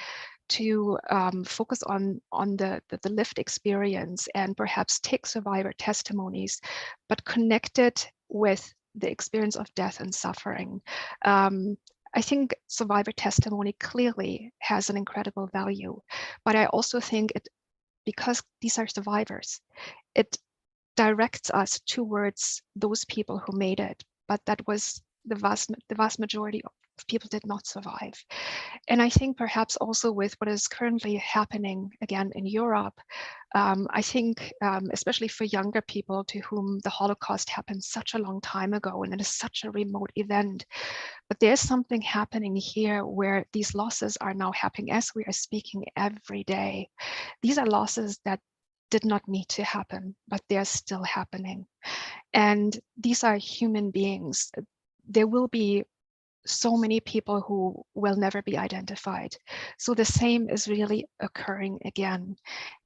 Speaker 4: to focus on the lived experience, and perhaps take survivor testimonies, but connect it with the experience of death and suffering. I think survivor testimony clearly has an incredible value, but I also think because these are survivors, it directs us towards those people who made it, but that was the vast majority people did not survive. And I think perhaps also with what is currently happening again in Europe, I think especially for younger people to whom the Holocaust happened such a long time ago and it is such a remote event, but there's something happening here where these losses are now happening as we are speaking every day. These are losses that did not need to happen, but they're still happening. And these are human beings. There will be so many people who will never be identified. So the same is really occurring again.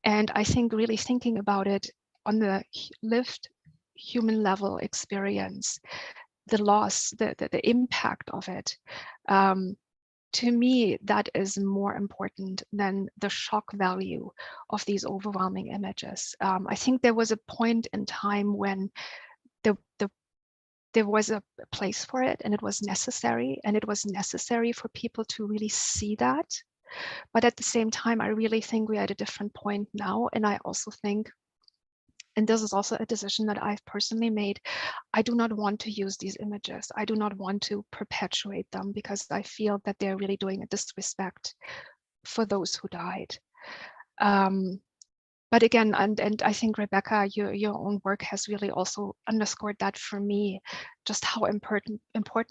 Speaker 4: And I think really thinking about it on the lived human level experience, the loss, the impact of it, to me, that is more important than the shock value of these overwhelming images. I think there was a point in time when there was a place for it and it was necessary for people to really see that. But at the same time, I really think we're at a different point now. And I also think, and this is also a decision that I've personally made, I do not want to use these images. I do not want to perpetuate them because I feel that they're really doing a disrespect for those who died. But again, and I think Rebecca, your own work has really also underscored that for me, just how important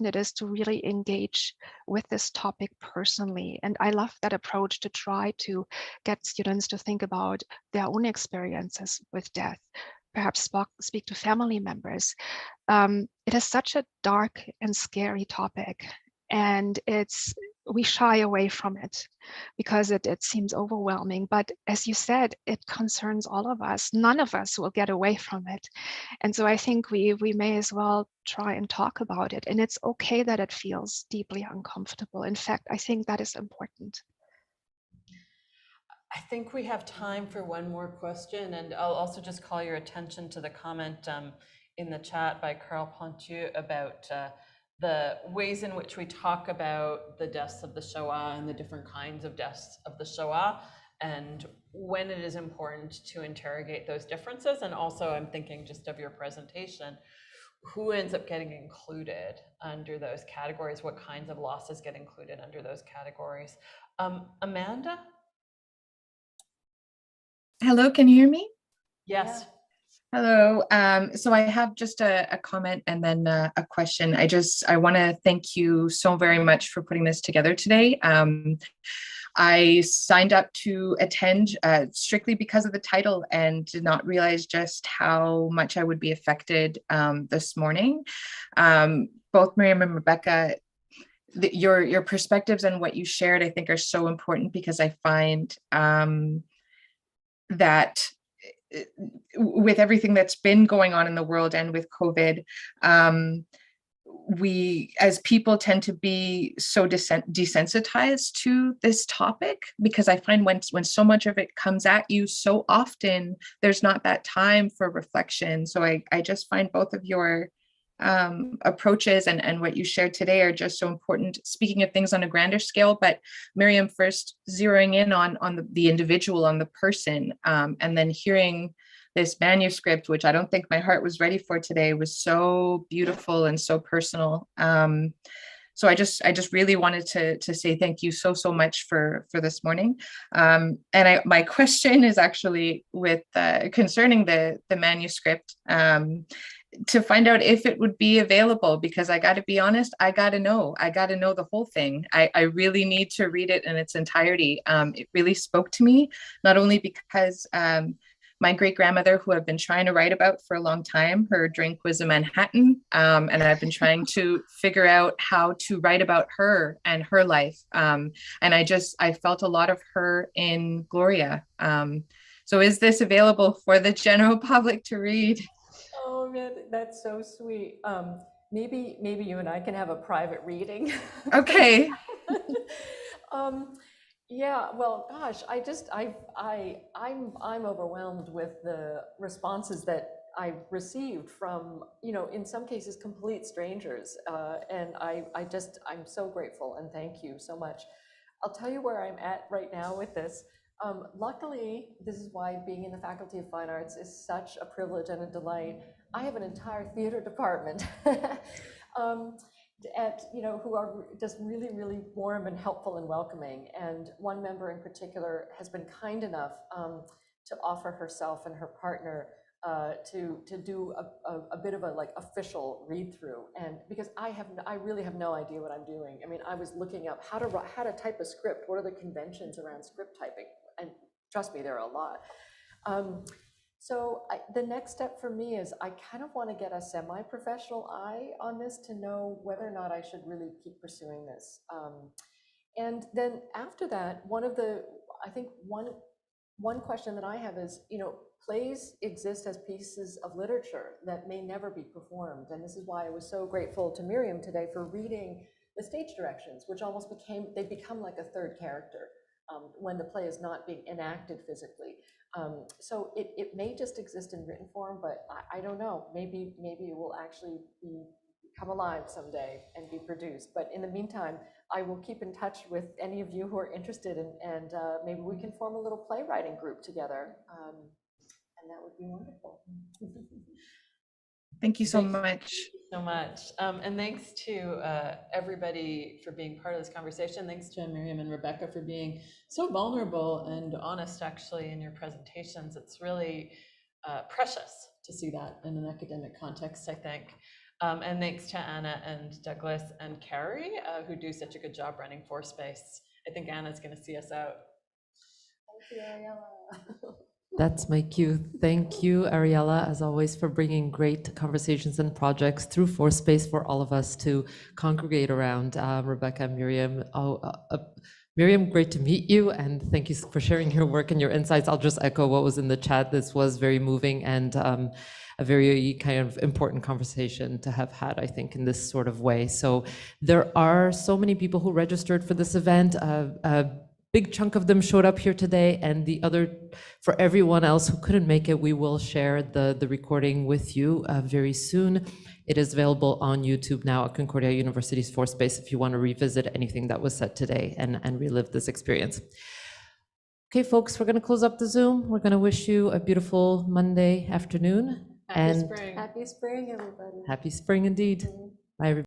Speaker 4: it is to really engage with this topic personally. And I love that approach to try to get students to think about their own experiences with death, perhaps speak to family members. It is such a dark and scary topic, and we shy away from it because it seems overwhelming. But as you said, it concerns all of us. None of us will get away from it. And so I think we may as well try and talk about it. And it's okay that it feels deeply uncomfortable. In fact, I think that is important.
Speaker 1: I think we have time for one more question, and I'll also just call your attention to the comment in the chat by Carl Pontieu about the ways in which we talk about the deaths of the Shoah and the different kinds of deaths of the Shoah, and when it is important to interrogate those differences. And also, I'm thinking just of your presentation, who ends up getting included under those categories? What kinds of losses get included under those categories? Amanda?
Speaker 6: Hello, can you hear me?
Speaker 1: Yes.
Speaker 6: Hello. So I have just a comment and then a question. I want to thank you so very much for putting this together today. I signed up to attend strictly because of the title and did not realize just how much I would be affected this morning. Both Miriam and Rebecca, your perspectives and what you shared, I think, are so important because I find that with everything that's been going on in the world and with COVID, we as people tend to be so desensitized to this topic, because I find when so much of it comes at you so often, there's not that time for reflection. So I just find both of your approaches and what you shared today are just so important, speaking of things on a grander scale. But Miriam, first zeroing in on the individual, on the person, and then hearing this manuscript, which I don't think my heart was ready for today, was so beautiful and so personal. So I just really wanted to say thank you so much for this morning. And my question is actually with concerning the manuscript, to find out if it would be available, because I got to be honest, I got to know the whole thing. I really need to read it in its entirety. It really spoke to me, not only because my great-grandmother, who I've been trying to write about for a long time, her drink was a Manhattan, and I've been trying to figure out how to write about her and her life. And I felt a lot of her in Gloria. So is this available for the general public to read?
Speaker 2: Oh man, that's so sweet. Maybe you and I can have a private reading.
Speaker 6: Okay.
Speaker 2: Yeah, well, gosh, I'm overwhelmed with the responses that I received from, in some cases, complete strangers. And I'm so grateful and thank you so much. I'll tell you where I'm at right now with this. Luckily, this is why being in the Faculty of Fine Arts is such a privilege and a delight. I have an entire theater department. who are just really, really warm and helpful and welcoming. And one member in particular has been kind enough to offer herself and her partner to do a bit of a official read through, and because I really have no idea what I'm doing. I mean, I was looking up how to type a script. What are the conventions around script typing? And trust me, there are a lot. So the next step for me is I kind of want to get a semi-professional eye on this to know whether or not I should really keep pursuing this. And then after that, I think one question that I have is, plays exist as pieces of literature that may never be performed. And this is why I was so grateful to Miriam today for reading the stage directions, which almost become like a third character when the play is not being enacted physically. So it may just exist in written form, but I don't know. Maybe it will actually come alive someday and be produced. But in the meantime, I will keep in touch with any of you who are interested, and maybe we can form a little playwriting group together, and that would be wonderful.
Speaker 6: Thank you so much.
Speaker 1: Thank you so much. And thanks to everybody for being part of this conversation. Thanks to Miriam and Rebecca for being so vulnerable and honest, actually, in your presentations. It's really precious to see that in an academic context, I think. And thanks to Anna and Douglas and Carrie, who do such a good job running ForSpace. I think Anna's going to see us out.
Speaker 2: Thank you, Ariella.
Speaker 3: That's my cue. Thank you, Ariella, as always, for bringing great conversations and projects through ForSpace for all of us to congregate around. Rebecca and Miriam. Miriam, great to meet you, and thank you for sharing your work and your insights. I'll just echo what was in the chat. This was very moving and a very kind of important conversation to have had, I think, in this sort of way. So there are so many people who registered for this event. A big chunk of them showed up here today, and for everyone else who couldn't make it, we will share the recording with you very soon. It is available on YouTube now at Concordia University's ForSpace if you want to revisit anything that was said today and relive this experience. Okay, folks, we're going to close up the Zoom. We're going to wish you a beautiful Monday afternoon.
Speaker 1: Happy spring.
Speaker 2: Happy spring, everybody.
Speaker 3: Happy spring indeed. Bye, everybody.